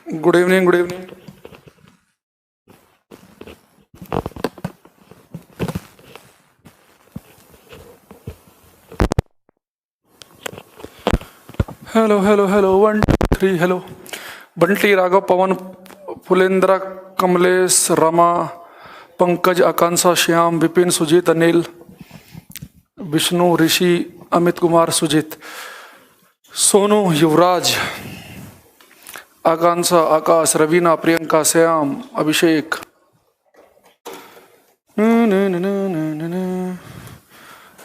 Good evening, good evening. Hello hello hello, 1 2 3 hello. Bunty, Raghav, Pawan, Phulendra, Kamlesh, Rama, Pankaj, Akanksha, Shyam, Vipin, Sujit, Anil, Vishnu, Rishi, Amit Kumar, Sujit, Sonu, Yuvraj, Akanksha, Akash, Raveena, Priyanka, Shyam, Abhishek.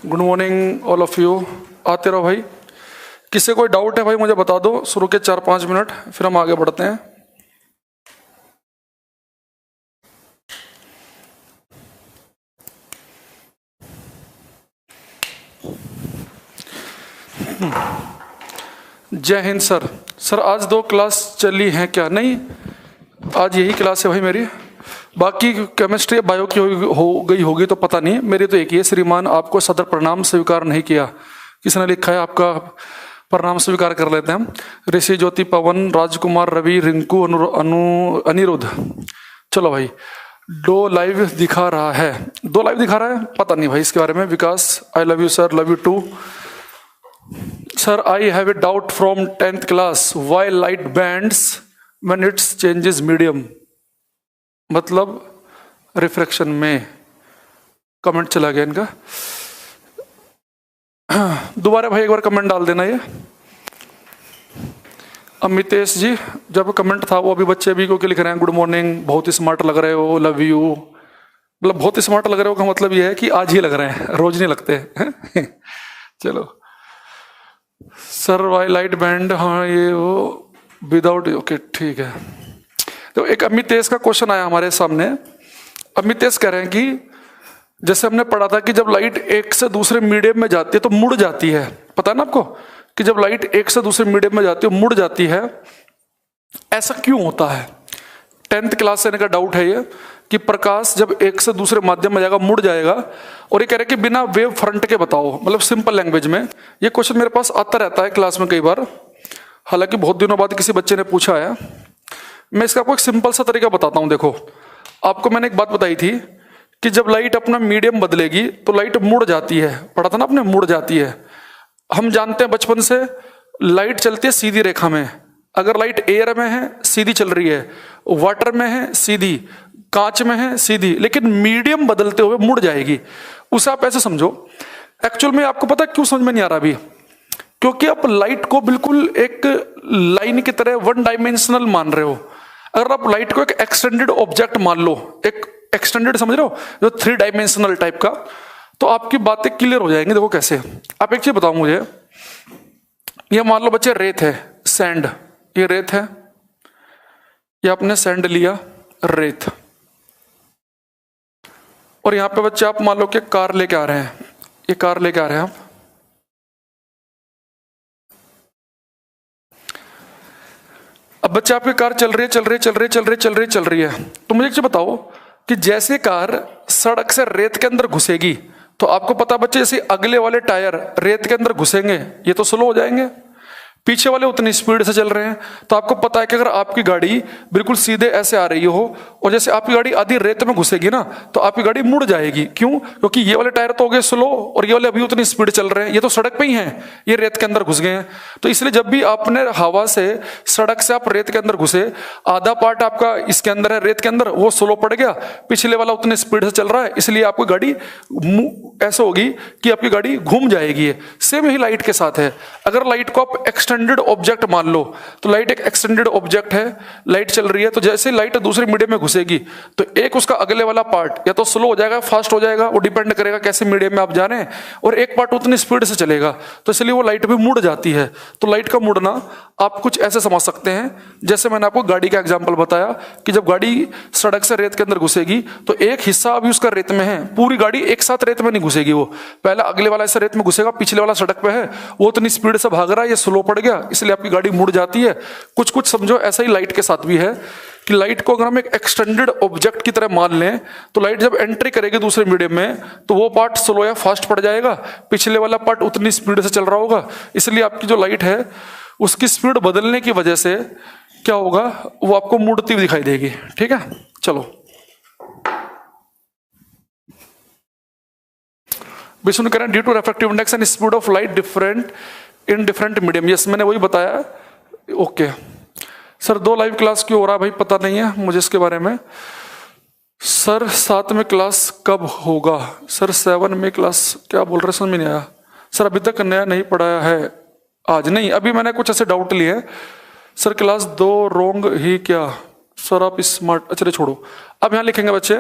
Good morning all of you. आते रहो भाई। किसी कोई डाउट है भाई मुझे बता दो, शुरू के 4-5 मिनट, फिर हम आगे बढ़ते हैं। जय हिंद सर। सर आज 2 क्लास चली हैं क्या? नहीं, आज यही क्लास है भाई मेरी। बाकी केमिस्ट्री बायो की हो गई होगी तो पता नहीं, मेरी तो एक ही है। श्रीमान आपको सदर प्रणाम स्वीकार नहीं किया, किसने लिखा है? आपका प्रणाम स्वीकार कर लेते हैं हम। ऋषि, ज्योति, पवन, राजकुमार, रवि, रिंकू, अनिरुद्ध। चलो भाई, 2 लाइव दिखा रहा है। 2 लाइव दिखा रहा है, पता नहीं भाई इसके बारे में। Vikas, I love you sir, love you too. Sir I have a doubt from 10th class, why light bands when it's changes medium, मतलब रिफ्रैक्शन में। कमेंट चला गया इनका। दोबारा भाई एक बार कमेंट डाल देना ये। अमितेश जी, जब कमेंट था वो अभी बच्चे भी क्योंकि लिख रहे हैं गुड मॉर्निंग, बहुत ही स्मार्ट लग रहे हो, लव यू। मतलब बहुत ही स्मार्ट लग रहे हो का मतलब ये है कि आज ही लग रहे हैं, रोज नहीं लगते। चलो सर, वाई लाइट बैंड, हाँ ये वो विदाउट, ओके ठीक है। तो एक अमितेश का क्वेश्चन आया हमारे सामने। अमितेश कह रहे हैं कि जैसे हमने पढ़ा था कि जब लाइट एक से दूसरे मीडियम में जाती है तो मुड़ जाती है। पता है ना आपको कि जब लाइट एक से दूसरे मीडियम में जाती है मुड़ जाती है, ऐसा क्यों होता है? 10th क्लास से इनका डाउट है ये कि प्रकाश जब एक से दूसरे माध्यम में जाएगा मुड़ जाएगा। और ये कह रहे हैं कि बिना वेव फ्रंट के बताओ, मतलब सिंपल लैंग्वेज में। ये क्वेश्चन मेरे पास आता रहता है क्लास में कई बार, हालांकि बहुत दिनों बाद किसी बच्चे ने पूछा है। मैं इसका आपको एक सिंपल सा तरीका बताता हूं। देखो, आपको मैंने एक बात बताई थी कि जब लाइट अपना मीडियम बदलेगी तो लाइट मुड़ जाती है। पढ़ा था ना आपने, मुड़ जाती है। हम जानते हैं बचपन से लाइट चलती है सीधी रेखा में। अगर लाइट एयर में है सीधी चल रही है, वाटर में है सीधी, कांच में है सीधी, लेकिन मीडियम बदलते हुए मुड़ जाएगी। उसे आप ऐसे समझो। एक्चुअल में आपको पता क्यों समझ में नहीं आ रहा अभी? क्योंकि आप लाइट को बिल्कुल एक लाइन की तरह 1 डायमेंशनल मान रहे हो। अगर आप लाइट को एक एक्सटेंडेड ऑब्जेक्ट मान लो, एक एक्सटेंडेड समझ रहे हो, जो 3 डायमेंशनल टाइप का, तो आपकी बातें क्लियर हो जाएंगी। देखो कैसे। आप एक चीज बताओ मुझे, ये मान लो बच्चे रेत है, सैंड, ये रेत है, ये आपने सैंड लिया, रेत। और यहां पे बच्चे आप मान लो कि कार लेके आ रहे हैं, ये कार लेके आ रहे हैं आप। अब बच्चे आपकी कार चल रही है, चल रही है, चल रही है, चल रही है, चल रही है, चल रही है। तो मुझे एक चीज बताओ कि जैसे कार सड़क से रेत के अंदर घुसेगी तो आपको पता बच्चे, जैसे अगले वाले टायर रेत के अंदर घुसेंगे ये तो स्लो हो जाएंगे, पीछे वाले उतनी स्पीड से चल रहे हैं। तो आपको पता है कि अगर आपकी गाड़ी बिल्कुल सीधे ऐसे आ रही हो और जैसे आपकी गाड़ी आधी रेत में घुसेगी ना तो आपकी गाड़ी मुड़ जाएगी। क्यों? क्योंकि ये वाले टायर तो हो गए स्लो और ये वाले अभी उतनी स्पीड चल रहे हैं, ये तो सड़क पे ही हैं, ये रेत के अंदर घुस गए हैं। तो इसलिए जब भी आपने हवा से, सड़क से आप रेत के अंदर घुसे, आधा पार्ट आपका इसके अंदर है रेत के अंदर, वो स्लो पड़ गया, पिछले वाला उतनी स्पीड से चल रहा है, इसलिए आपकी गाड़ी ऐसे होगी कि आपकी गाड़ी घूम जाएगी। सेम ही लाइट के साथ है। अगर लाइट को आप एक्सटेंडेड ऑब्जेक्ट मान लो तो लाइट एक एक्सटेंडेड ऑब्जेक्ट है, लाइट चल रही है, तो जैसे लाइट दूसरे मीडियम में घुसेगी तो एक उसका अगले वाला पार्ट या तो स्लो हो जाएगा, फास्ट हो जाएगा, वो डिपेंड करेगा कैसे मीडियम में आप जा रहे हैं, और एक पार्ट उतनी स्पीड से चलेगा, तो इसलिए वो लाइट भी मुड़ जाती है। तो लाइट का मुड़ना आप कुछ ऐसे समझ सकते हैं, जैसे मैंने आपको गाड़ी का एग्जाम्पल बताया कि जब गाड़ी सड़क से रेत के अंदर घुसेगी तो एक हिस्सा अभी उसका रेत में है, पूरी गाड़ी एक साथ रेत में नहीं घुसेगी, वो पहले अगले वाला ऐसा रेत में घुसेगा, पिछले वाला सड़क पे है, वो उतनी स्पीड से भाग रहा है, ये स्लो पड़ गया, इसलिए आपकी गाड़ी मुड़ जाती है। कुछ कुछ समझो ऐसा ही लाइट के साथ भी है कि लाइट को अगर हम एक एक्सटेंडेड ऑब्जेक्ट की तरह मान लें तो लाइट जब एंट्री करेगी दूसरे मीडियम में तो वो पार्ट स्लो या फास्ट पड़ जाएगा, पिछले वाला पार्ट उतनी स्पीड से चल रहा होगा, इसलिए आपकी जो लाइट है उसकी स्पीड बदलने की वजह से क्या होगा, वो आपको मुड़ती हुई दिखाई देगी। ठीक है, चलो विष्णु कह रहे हैं due to refractive index and speed of light different in different medium. Yes, मैंने वही बताया। ओके सर, 2 लाइव क्लास क्यों हो रहा है भाई, पता नहीं है मुझे इसके बारे में। सर 7 में क्लास कब होगा? सर 7 में क्लास क्या बोल रहे, समझ में नहीं आया। सर अभी तक नया नहीं पढ़ाया है आज? नहीं, अभी मैंने कुछ ऐसे डाउट लिए। सर क्लास 2 रोंग ही क्या? सर आप स्मार्ट, अच्छा छोड़ो। अब यहां लिखेंगे बच्चे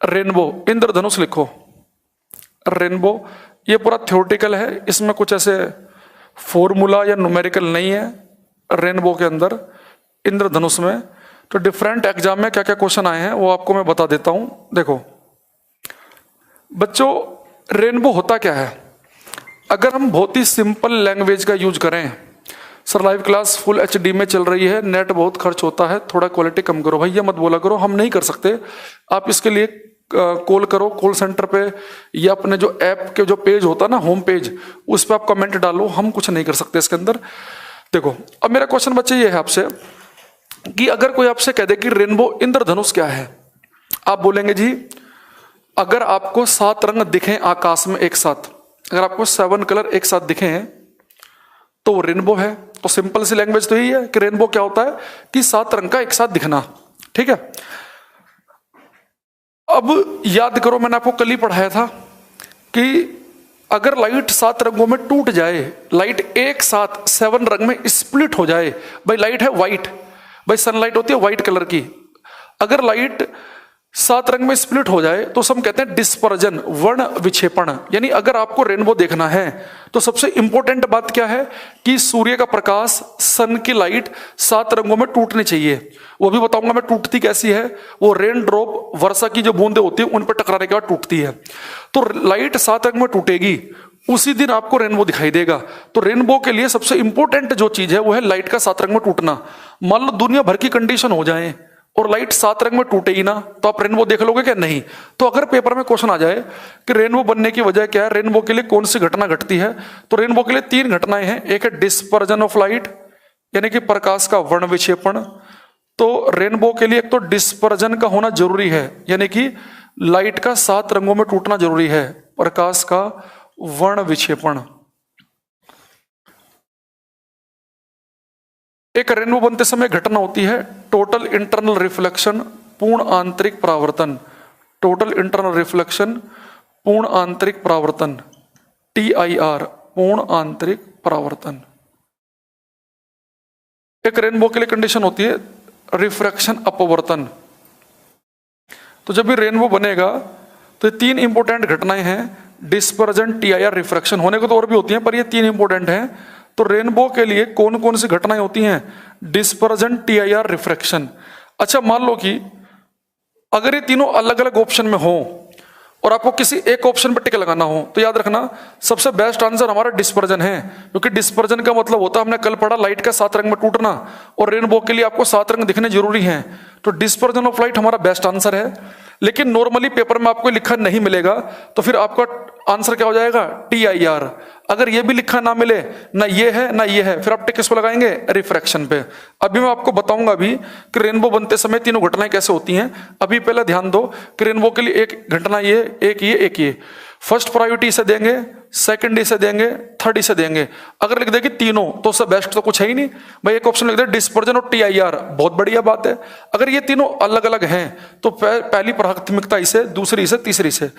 रेनबो, इंद्रधनुष लिखो। रेनबो ये पूरा थ्योरेटिकल है, इसमें कुछ ऐसे फॉर्मूला या न्यूमेरिकल नहीं है। रेनबो के अंदर इंद्रधनुष में तो डिफरेंट एग्जाम में क्या क्या क्वेश्चन आए हैं वो आपको मैं बता देता हूं। देखो बच्चों, रेनबो होता क्या है? अगर हम बहुत ही सिंपल लैंग्वेज का यूज करें, sir live class full HD में चल रही है, नेट बहुत खर्च होता है, थोड़ा क्वालिटी कम करो। भाई ये मत बोला करो, हम नहीं कर सकते। आप इसके लिए कॉल करो कॉल सेंटर पे, या अपने जो ऐप के जो पेज होता है ना, होम पेज, उस पर आप कमेंट डालो। हम कुछ नहीं कर सकते इसके अंदर। देखो अब मेरा क्वेश्चन बच्चे ये है आपसे कि अगर कोई आपसे कह दे कि रेनबो इंद्रधनुष क्या है, आप बोलेंगे जी अगर आपको 7 रंग दिखें आकाश में एक साथ, अगर आपको 7 कलर एक साथ दिखे हैं तो वो रेनबो है। तो सिंपल सी लैंग्वेज तो यही है कि रेनबो क्या होता है कि 7 रंग का एक साथ दिखना। ठीक है, अब याद करो मैंने आपको कल ही पढ़ाया था कि अगर लाइट 7 रंगों में टूट जाए, लाइट एक साथ 7 रंग में स्प्लिट हो जाए, भाई लाइट है व्हाइट, भाई सनलाइट होती है व्हाइट कलर की, अगर लाइट 7 रंग में स्प्लिट हो जाए तो हम कहते हैं डिस्पर्जन, वर्ण विक्षेपण। यानी अगर आपको रेनबो देखना है तो सबसे इंपॉर्टेंट बात क्या है कि सूर्य का प्रकाश, सन की लाइट 7 रंगों में टूटनी चाहिए। वो भी बताऊंगा मैं टूटती कैसी है। वो रेन ड्रॉप, वर्षा की जो बूंदे होती है उन पर टकराने के बाद टूटती है। तो लाइट 7 रंग में टूटेगी, उसी दिन आपको रेनबो दिखाई देगा। तो रेनबो के लिए सबसे इंपॉर्टेंट जो चीज है वो है लाइट का 7 रंग में टूटना। मान लो दुनिया भर की कंडीशन हो जाए और लाइट 7 रंग में टूटे ही ना, तो आप रेनबो देख लोगे क्या? नहीं। तो अगर पेपर में क्वेश्चन आ जाए कि रेनबो बनने की वजह क्या है, रेनबो के लिए कौन सी घटना घटती है, तो रेनबो के लिए 3 घटनाएं हैं। एक है डिस्पर्जन ऑफ लाइट, यानी कि प्रकाश का वर्ण विक्षेपण। तो रेनबो के लिए एक तो डिस्पर्जन का होना जरूरी है, यानी कि लाइट का 7 रंगों में टूटना जरूरी है, प्रकाश का वर्ण विक्षेपण। एक रेनबो बनते समय घटना होती है टोटल इंटरनल रिफ्लेक्शन, पूर्ण आंतरिक परावर्तन। टोटल इंटरनल रिफ्लेक्शन, पूर्ण आंतरिक परावर्तन, TIR, पूर्ण आंतरिक परावर्तन। एक रेनबो के लिए कंडीशन होती है रिफ्रैक्शन अपवर्तन। तो जब भी रेनबो बनेगा तो ये 3 इंपॉर्टेंट घटनाएं हैं, डिस्पर्जन, TIR, रिफ्रैक्शन। होने को तो और भी होती हैं पर ये 3 इंपॉर्टेंट हैं। तो रेनबो के लिए कौन कौन सी घटनाएं होती हैं? Dispersion, TIR, refraction. अच्छा मान लो कि अगर ये तीनों अलग अलग ऑप्शन में हो और आपको किसी एक ऑप्शन पर टिक लगाना हो, तो याद रखना सबसे बेस्ट आंसर हमारा डिस्पर्जन है, क्योंकि डिस्पर्जन का मतलब होता है, हमने कल पढ़ा, लाइट का 7 रंग में टूटना, और रेनबो के लिए आपको 7 रंग दिखने जरूरी हैं। तो डिस्पर्जन ऑफ लाइट हमारा बेस्ट आंसर है। लेकिन नॉर्मली पेपर में आपको लिखा नहीं मिलेगा तो फिर आपका आंसर क्या हो जाएगा? TIR। अगर ये भी लिखा ना मिले, ना ये है ना ये है, फिर आप टिक किस पे लगाएंगे? रिफ्रैक्शन पे। अभी मैं आपको बताऊंगा अभी कि रेनबो बनते समय तीनों घटनाएं कैसे होती हैं। अभी पहले ध्यान दो कि रेनबो के लिए एक घटना ये, एक ये, एक ये। फर्स्ट प्रायोरिटी इसे देंगे, सेकंड इसे देंगे, थर्ड इसे देंगे। अगर लिख दे कि तीनों, तो उससे बेस्ट तो कुछ है ही नहीं भाई। एक ऑप्शन लिख दे डिस्पर्जन और TIR, बहुत बढ़िया बात है। अगर ये तीनों अलग अलग हैं तो पहली प्राथमिकता इसे, दूसरी इसे, तीसरी इसे।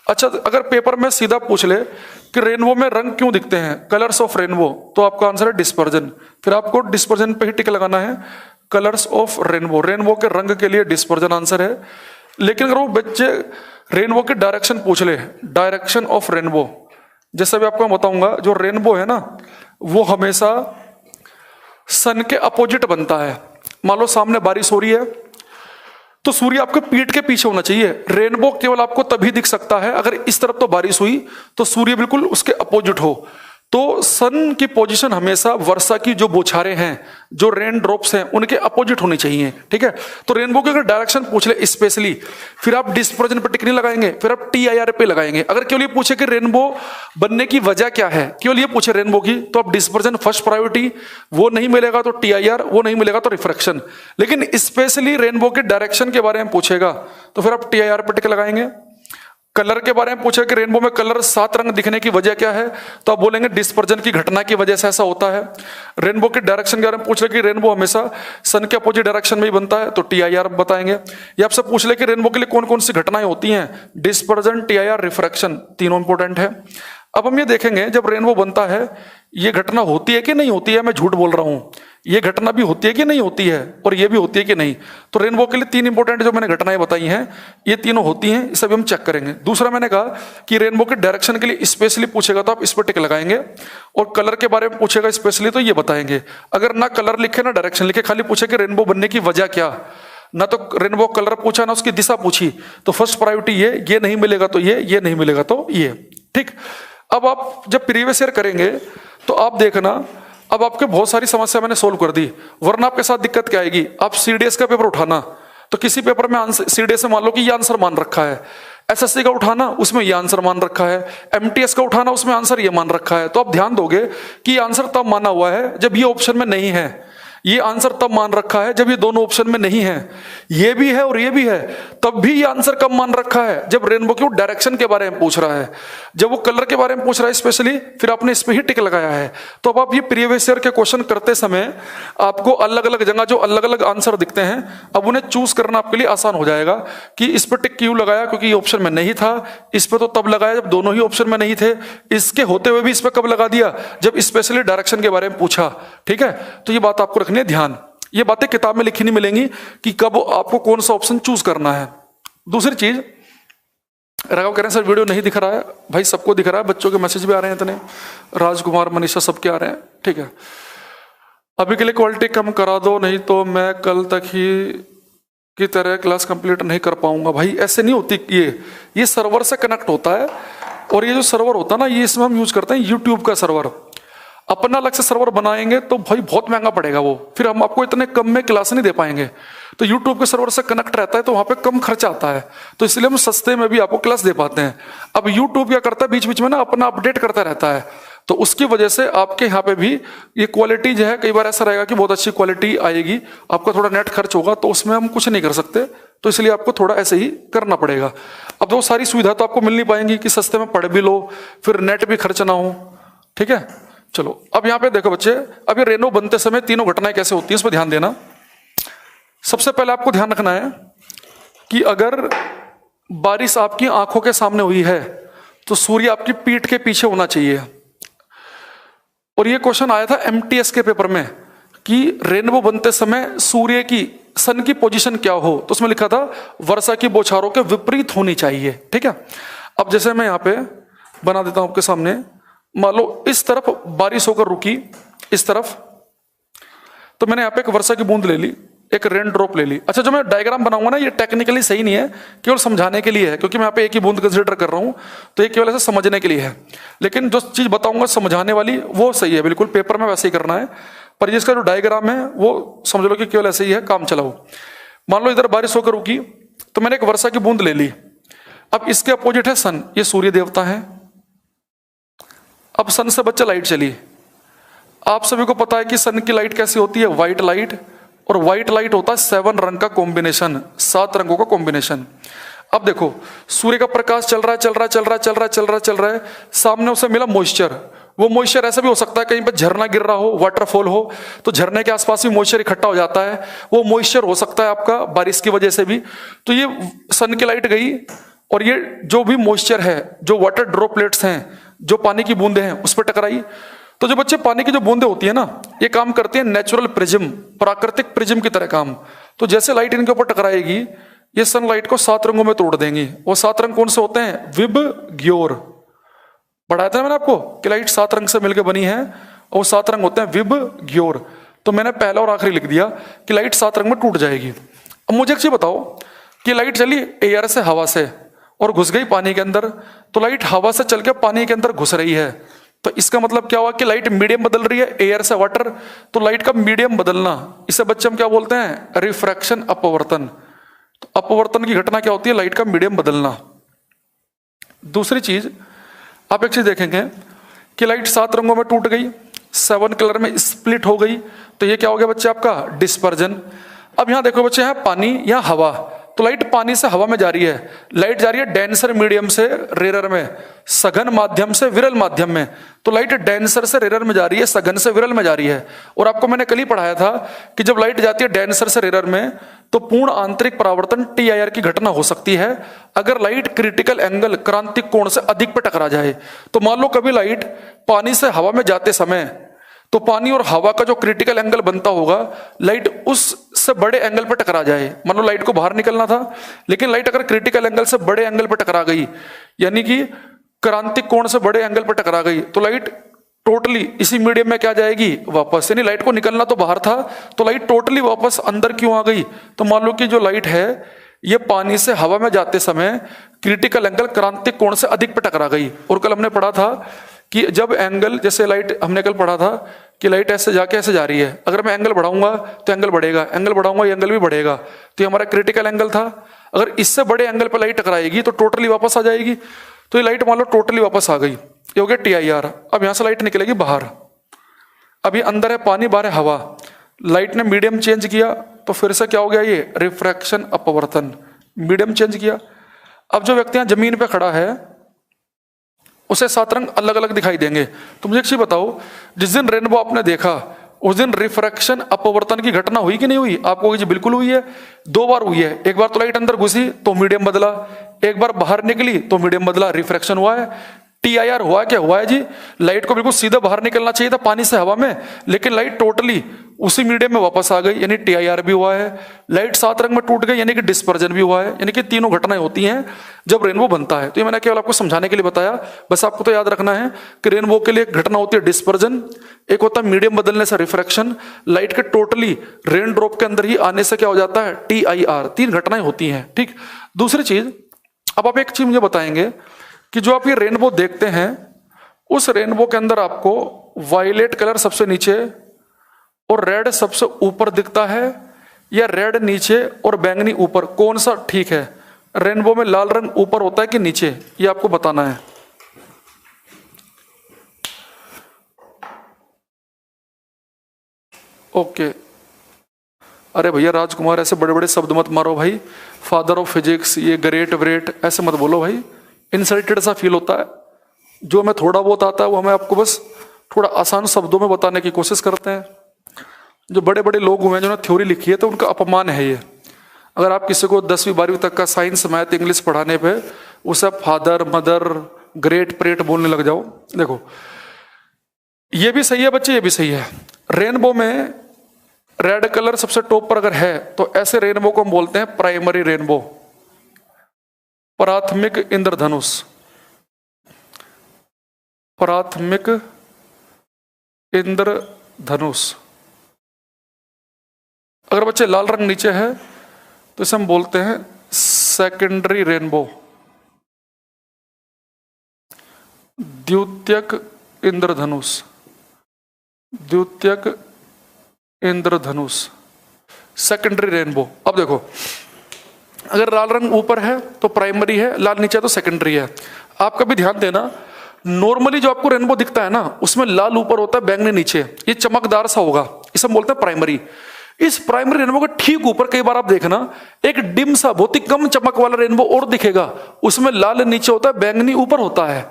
अच्छा अगर पेपर में सीधा पूछ ले कि रेनबो में रंग क्यों दिखते हैं, कलर्स ऑफ रेनबो, तो आपका आंसर है डिस्पर्जन। फिर आपको डिस्पर्जन पे ही टिक लगाना है, कलर्स ऑफ रेनबो, रेनबो के रंग के लिए डिस्पर्जन आंसर है। लेकिन अगर वो बच्चे रेनबो की डायरेक्शन पूछ ले, डायरेक्शन ऑफ रेनबो, जैसे भी आपको मैं बताऊंगा, जो रेनबो है ना वो हमेशा सन के अपोजिट बनता है। मान लो सामने बारिश हो रही है तो सूर्य आपके पीठ के पीछे होना चाहिए। रेनबो केवल आपको तभी दिख सकता है अगर इस तरफ तो बारिश हुई तो सूर्य बिल्कुल उसके अपोजिट हो। तो सन की पोजीशन हमेशा वर्षा की जो बौछारें हैं, जो रेन ड्रॉप्स हैं, उनके अपोजिट होनी चाहिए, ठीक है। तो रेनबो की अगर डायरेक्शन पूछ ले स्पेशली, फिर आप डिस्पर्जन पे टिक नहीं लगाएंगे, फिर आप TIR पे लगाएंगे। अगर केवल ये पूछे कि रेनबो बनने की वजह क्या है, केवल ये पूछे रेनबो की, तो आप डिस्पर्जन फर्स्ट प्रायोरिटी, वो नहीं मिलेगा तो TIR, वो नहीं मिलेगा तो रिफ्रैक्शन। लेकिन स्पेशली रेनबो के डायरेक्शन के बारे में पूछेगा तो फिर आप TIR पे टिक लगाएंगे। कलर के बारे में पूछे कि रेनबो में कलर 7 रंग दिखने की वजह क्या है, तो आप बोलेंगे डिस्पर्जन की घटना की वजह से ऐसा होता है। रेनबो के डायरेक्शन के बारे में पूछ ले कि रेनबो हमेशा सन के अपोजिट डायरेक्शन में ही बनता है, तो TIR बताएंगे। या आपसे पूछ ले कि रेनबो के लिए कौन कौन सी घटनाएं होती हैं, डिस्पर्जन, TIR, रिफ्रैक्शन, तीनों इंपॉर्टेंट है। अब हम ये देखेंगे जब रेनबो बनता है ये घटना होती है कि नहीं होती है, मैं झूठ बोल रहा हूं, ये घटना भी होती है कि नहीं होती है, और ये भी होती है कि नहीं। तो रेनबो के लिए 3 इंपॉर्टेंट जो मैंने घटनाएं बताई हैं, ये तीनों होती हैं, इसे भी हम चेक करेंगे। दूसरा मैंने कहा कि रेनबो के डायरेक्शन के लिए स्पेशली पूछेगा तो आप इस पर टिक लगाएंगे, और कलर के बारे में पूछेगा स्पेशली तो ये बताएंगे। अगर ना कलर लिखे ना डायरेक्शन लिखे, खाली पूछे कि रेनबो बनने की वजह क्या, ना तो रेनबो कलर पूछा ना उसकी दिशा पूछी, तो फर्स्ट प्रायोरिटी ये नहीं मिलेगा तो ये नहीं मिलेगा तो ये, ठीक। अब आप जब प्रीवियस ईयर करेंगे तो आप देखना, अब आपके बहुत सारी समस्या मैंने सोल्व कर दी, वरना आपके साथ दिक्कत क्या आएगी, आप CDS का पेपर उठाना, तो किसी पेपर में आंसर CDS में मान लो कि ये आंसर मान रखा है, SSC का उठाना उसमें ये आंसर मान रखा है, MTS का उठाना उसमें आंसर ये मान रखा है। तो आप ध्यान दोगे कि ये आंसर तब माना हुआ है जब ये ऑप्शन में नहीं है, ये आंसर तब मान रखा है जब ये दोनों ऑप्शन में नहीं है, ये भी है और ये भी है, तब भी ये आंसर कब मान रखा है, जब रेनबो के डायरेक्शन के बारे में पूछ रहा है, जब वो कलर के बारे में पूछ रहा है स्पेशली, फिर आपने इस पे ही टिक लगाया है। तो अब आप ये प्रीवियस ईयर के क्वेश्चन करते समय आपको अलग अलग जगह जो अलग अलग आंसर दिखते हैं, अब उन्हें चूज करना आपके लिए आसान हो जाएगा कि इस पर टिक क्यों लगाया, क्योंकि ये ऑप्शन में नहीं था, इस पर तो तब लगाया जब दोनों ही ऑप्शन में नहीं थे, इसके होते हुए भी इस पर कब लगा दिया, जब स्पेशली डायरेक्शन के बारे में पूछा, ठीक है। तो ये बात आपको रखनी है ध्यान, ये बातें किताब में लिखी नहीं मिलेंगी कि कब आपको कौन सा ऑप्शन चूज करना है। दूसरी चीज, राघव कह रहे हैं सर वीडियो नहीं दिख रहा है, भाई सबको दिख रहा है, बच्चों के मैसेज भी आ रहे हैं इतने, राजकुमार, मनीषा सबके आ रहे हैं, ठीक है। अभी के लिए क्वालिटी कम करा दो, नहीं तो मैं कल तक ही की तरह क्लास कंप्लीट नहीं कर पाऊंगा। भाई ऐसे नहीं होती, ये सर्वर से कनेक्ट होता है, और ये जो सर्वर होता है ना, ये इसमें हम यूज करते हैं यूट्यूब का सर्वर। अपना अलग से सर्वर बनाएंगे तो भाई बहुत महंगा पड़ेगा वो, फिर हम आपको इतने कम में क्लास नहीं दे पाएंगे। तो यूट्यूब के सर्वर से कनेक्ट रहता है तो वहां पे कम खर्चा आता है, तो इसलिए हम सस्ते में भी आपको क्लास दे पाते हैं। अब यूट्यूब क्या करता है, बीच बीच में ना अपना अपडेट करता रहता है, तो उसकी वजह से आपके यहाँ पे भी ये क्वालिटी जो है, कई बार ऐसा रहेगा कि बहुत अच्छी क्वालिटी आएगी, आपका थोड़ा नेट खर्च होगा, तो उसमें हम कुछ नहीं कर सकते, तो इसलिए आपको थोड़ा ऐसे ही करना पड़ेगा। अब तो सारी सुविधा तो आपको मिल नहीं पाएंगी कि सस्ते में पढ़ भी लो, फिर नेट भी खर्च ना हो, ठीक है। चलो अब यहाँ पे देखो बच्चे, अब ये रेनो बनते समय तीनों घटनाएं कैसे होती हैं, इस पर ध्यान देना। सबसे पहले आपको ध्यान रखना है कि अगर बारिश आपकी आंखों के सामने हुई है तो सूर्य आपकी पीठ के पीछे होना चाहिए। और ये क्वेश्चन आया था MTS के पेपर में कि रेनबो बनते समय सूर्य की, सन की पोजीशन क्या हो, तो उसमें लिखा था वर्षा की बौछारों के विपरीत होनी चाहिए, ठीक है। अब जैसे मैं यहाँ पे बना देता हूं आपके सामने, मान लो इस तरफ बारिश होकर रुकी, इस तरफ, तो मैंने यहाँ पे एक वर्षा की बूंद ले ली, एक रेन ड्रॉप ले ली। अच्छा, जो मैं डायग्राम बनाऊंगा ना, ये टेक्निकली सही नहीं है, केवल समझाने के लिए है, क्योंकि मैं यहाँ पे एक ही बूंद कंसिडर कर रहा हूँ, तो ये केवल ऐसे समझने के लिए है। लेकिन जो चीज बताऊंगा समझाने वाली वो सही है, बिल्कुल पेपर में वैसे ही करना है, पर इसका जो डायग्राम है वो समझ लो कि केवल ऐसे ही है, काम चलाओ। मान लो इधर बारिश होकर रुकी, तो मैंने एक वर्षा की बूंद ले ली। अब इसके अपोजिट है सन, ये सूर्य देवता है। अब सन से बच्चा लाइट चली, आप सभी को पता है कि सन की लाइट कैसी होती है, व्हाइट लाइट, और व्हाइट लाइट होता है 7 रंग का कॉम्बिनेशन, 7 रंगों का कॉम्बिनेशन। अब देखो सूर्य का प्रकाश चल रहा है, चल रहा है, चल रहा है, चल रहा है, चल रहा है, चल रहा है, सामने उसे मिला मॉइस्चर। वो मॉइस्चर ऐसा भी हो सकता है कहीं पर झरना गिर रहा हो, वाटरफॉल हो, तो झरने के आसपास भी मॉइस्चर इकट्ठा हो जाता है, वो मॉइस्चर हो सकता है आपका बारिश की वजह से भी। तो ये सन की लाइट गई, और ये जो भी मॉइस्चर है, जो वाटर ड्रॉपलेट्स हैं, जो पानी की बूंदे हैं, उस पर टकराई। तो जो बच्चे पानी की जो बूंदे होती है ना, ये काम करती है नेचुरल प्रिज्म, प्राकृतिक प्रिज्म की तरह काम। तो जैसे लाइट इनके ऊपर टकराएगी, ये सनलाइट को 7 रंगों में तोड़ देंगी। वो 7 रंग कौन से होते हैं, विब ग्योर, पढ़ाया था मैंने आपको कि लाइट 7 रंग से मिलकर बनी है, और 7 रंग होते हैं विब ग्योर। तो मैंने पहला और आखिरी लिख दिया कि लाइट 7 रंग में टूट जाएगी। अब मुझे एक चीज बताओ कि लाइट चली एयर से, हवा से, और घुस गई पानी के अंदर, तो लाइट हवा से चल के पानी के अंदर घुस रही है, तो इसका मतलब क्या हुआ कि लाइट मीडियम बदल रही है, एयर से वाटर, तो लाइट का मीडियम बदलना, इसे बच्चे हम क्या बोलते हैं, रिफ्रैक्शन, अपवर्तन। तो अपवर्तन की घटना क्या होती है, लाइट का मीडियम बदलना। दूसरी चीज, आप एक चीज देखेंगे कि लाइट 7 रंगों में टूट गई, 7 कलर में स्प्लिट हो गई, तो ये क्या हो गया बच्चे, आपका डिस्पर्जन। अब यहां देखो बच्चे, यहाँ पानी या हवा, तो लाइट पानी से हवा में जा रही है, लाइट जा रही है डेंसर मीडियम से रेरर में, सघन माध्यम से विरल माध्यम में, तो लाइट डेंसर से रेरर में जा रही है, सघन से विरल में जा रही है। और आपको मैंने कल ही पढ़ाया था कि जब लाइट जाती है डेंसर से रेरर में तो पूर्ण आंतरिक परावर्तन TIR की घटना हो सकती है अगर लाइट क्रिटिकल एंगल, क्रांतिक कोण से अधिक पे टकरा जाए। तो मान लो कभी लाइट पानी से हवा में जाते समय, तो पानी और हवा का जो क्रिटिकल एंगल बनता होगा, लाइट उससे बड़े एंगल पर टकरा जाए। मान लो लाइट को बाहर निकलना था, लेकिन लाइट अगर क्रिटिकल एंगल से बड़े एंगल पर टकरा गई, यानी कि क्रांतिक कोण से बड़े एंगल पर टकरा गई, तो लाइट टोटली इसी मीडियम में क्या जाएगी, वापस। यानी लाइट को निकलना तो बाहर था, तो लाइट टोटली वापस अंदर क्यों आ गई। तो मान लो कि जो लाइट है ये पानी से हवा में जाते समय क्रिटिकल एंगल, क्रांतिक कोण से अधिक पे टकरा गई। और कल हमने पढ़ा था कि जब एंगल, जैसे लाइट, हमने कल पढ़ा था कि लाइट ऐसे जाके ऐसे जा रही है, अगर मैं एंगल बढ़ाऊंगा तो एंगल बढ़ेगा, एंगल बढ़ाऊंगा ये एंगल भी बढ़ेगा, तो ये हमारा क्रिटिकल एंगल था। अगर इससे बड़े एंगल पर लाइट टकराएगी तो टोटली वापस आ जाएगी। तो ये लाइट मान लो टोटली वापस आ गई, ये हो गया TIR। अब यहां से लाइट निकलेगी बाहर, अभी अंदर है पानी, बाहर है हवा, लाइट ने मीडियम चेंज किया, तो फिर से क्या हो गया, ये रिफ्रैक्शन, अपवर्तन, मीडियम चेंज किया। अब जो व्यक्ति यहां जमीन पे खड़ा है उसे 7 रंग अलग अलग दिखाई देंगे। तो मुझे एक चीज बताओ, जिस दिन रेनबो आपने देखा उस दिन रिफ्रैक्शन, अपवर्तन की घटना हुई कि नहीं हुई? आपको जी बिल्कुल हुई है, 2 बार हुई है। एक बार तो लाइट अंदर घुसी तो मीडियम बदला, एक बार बाहर निकली तो मीडियम बदला, रिफ्रैक्शन हुआ है। TIR हुआ, क्या हुआ है जी, लाइट को बिल्कुल सीधा बाहर निकलना चाहिए था पानी से हवा में, लेकिन लाइट टोटली उसी मीडियम में वापस आ गई, यानी TIR भी हुआ है। लाइट 7 रंग में टूट गई, यानी कि डिस्पर्जन भी हुआ है। यानी कि तीनों घटनाएं होती हैं जब रेनबो बनता है। तो ये मैंने केवल आपको समझाने के लिए बताया, बस आपको तो याद रखना है कि रेनबो के लिए एक घटना होती है डिस्पर्जन, एक होता है मीडियम बदलने से रिफ्रैक्शन, लाइट के टोटली रेन ड्रॉप के अंदर ही आने से क्या हो जाता है, TIR। 3 घटनाएं होती हैं, ठीक। दूसरी चीज, अब आप एक चीज मुझे बताएंगे कि जो आप ये रेनबो देखते हैं, उस रेनबो के अंदर आपको वायलेट कलर सबसे नीचे और रेड सबसे ऊपर दिखता है, या रेड नीचे और बैंगनी ऊपर, कौन सा ठीक है? रेनबो में लाल रंग ऊपर होता है कि नीचे, ये आपको बताना है। ओके, अरे भैया राजकुमार ऐसे बड़े बड़े शब्द मत मारो भाई, फादर ऑफ फिजिक्स, ये ग्रेट व्रेट ऐसे मत बोलो भाई, इंसल्टेड सा फील होता है। जो मैं थोड़ा बहुत आता है वो हमें आपको बस थोड़ा आसान शब्दों में बताने की कोशिश करते हैं। जो बड़े बड़े लोग हुए हैं जिन्होंने थ्योरी लिखी है, तो उनका अपमान है ये। अगर आप किसी को 10वीं 12वीं तक का साइंस, मैथ, इंग्लिश पढ़ाने पे उसे फादर, मदर, ग्रेट प्रेट बोलने लग जाओ, देखो ये भी सही है बच्चे, ये भी सही है। रेनबो में रेड कलर सबसे टॉप पर अगर है तो ऐसे रेनबो को हम बोलते हैं प्राइमरी रेनबो, प्राथमिक इंद्रधनुष, प्राथमिक इंद्रधनुष। अगर बच्चे लाल रंग नीचे है तो इसे हम बोलते हैं सेकेंडरी रेनबो, द्वितीयक इंद्रधनुष, द्वितीयक इंद्रधनुष, सेकेंडरी रेनबो। अब देखो, अगर लाल रंग ऊपर है तो प्राइमरी है, लाल नीचे है तो सेकेंडरी है। आप कभी ध्यान देना, नॉर्मली जो आपको रेनबो दिखता है ना, उसमें लाल ऊपर होता है, बैंगनी नीचे, ये चमकदार सा होगा, इसे हम बोलते हैं प्राइमरी। इस प्राइमरी रेनबो के ठीक ऊपर कई बार आप देखना एक डिम सा, बहुत ही कम चमक वाला रेनबो और दिखेगा, उसमें लाल नीचे होता है, बैंगनी ऊपर होता है,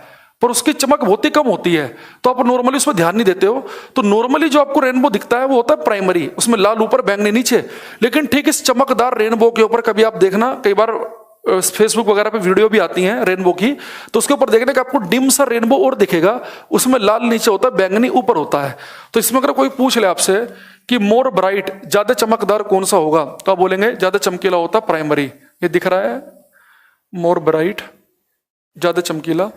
पर उसकी चमक बहुत ही कम होती है, तो आप नॉर्मली उसमें ध्यान नहीं देते हो। तो नॉर्मली जो आपको रेनबो दिखता है वो होता है प्राइमरी, उसमें लाल ऊपर बैंगनी नीचे। लेकिन ठीक इस चमकदार रेनबो के ऊपर कभी आप देखना, कई बार फेसबुक वगैरह पे वीडियो भी आती हैं रेनबो की, तो उसके ऊपर देखने का आपको डिम सा रेनबो और दिखेगा, उसमें लाल नीचे होता है, बैंगनी ऊपर होता है। तो इसमें अगर कोई पूछ ले आपसे कि मोर ब्राइट, ज्यादा चमकदार कौन सा होगा, तो आप बोलेंगे ज्यादा चमकीला होता है प्राइमरी। ये दिख रहा है, मोर ब्राइट, ज्यादा चमकीला।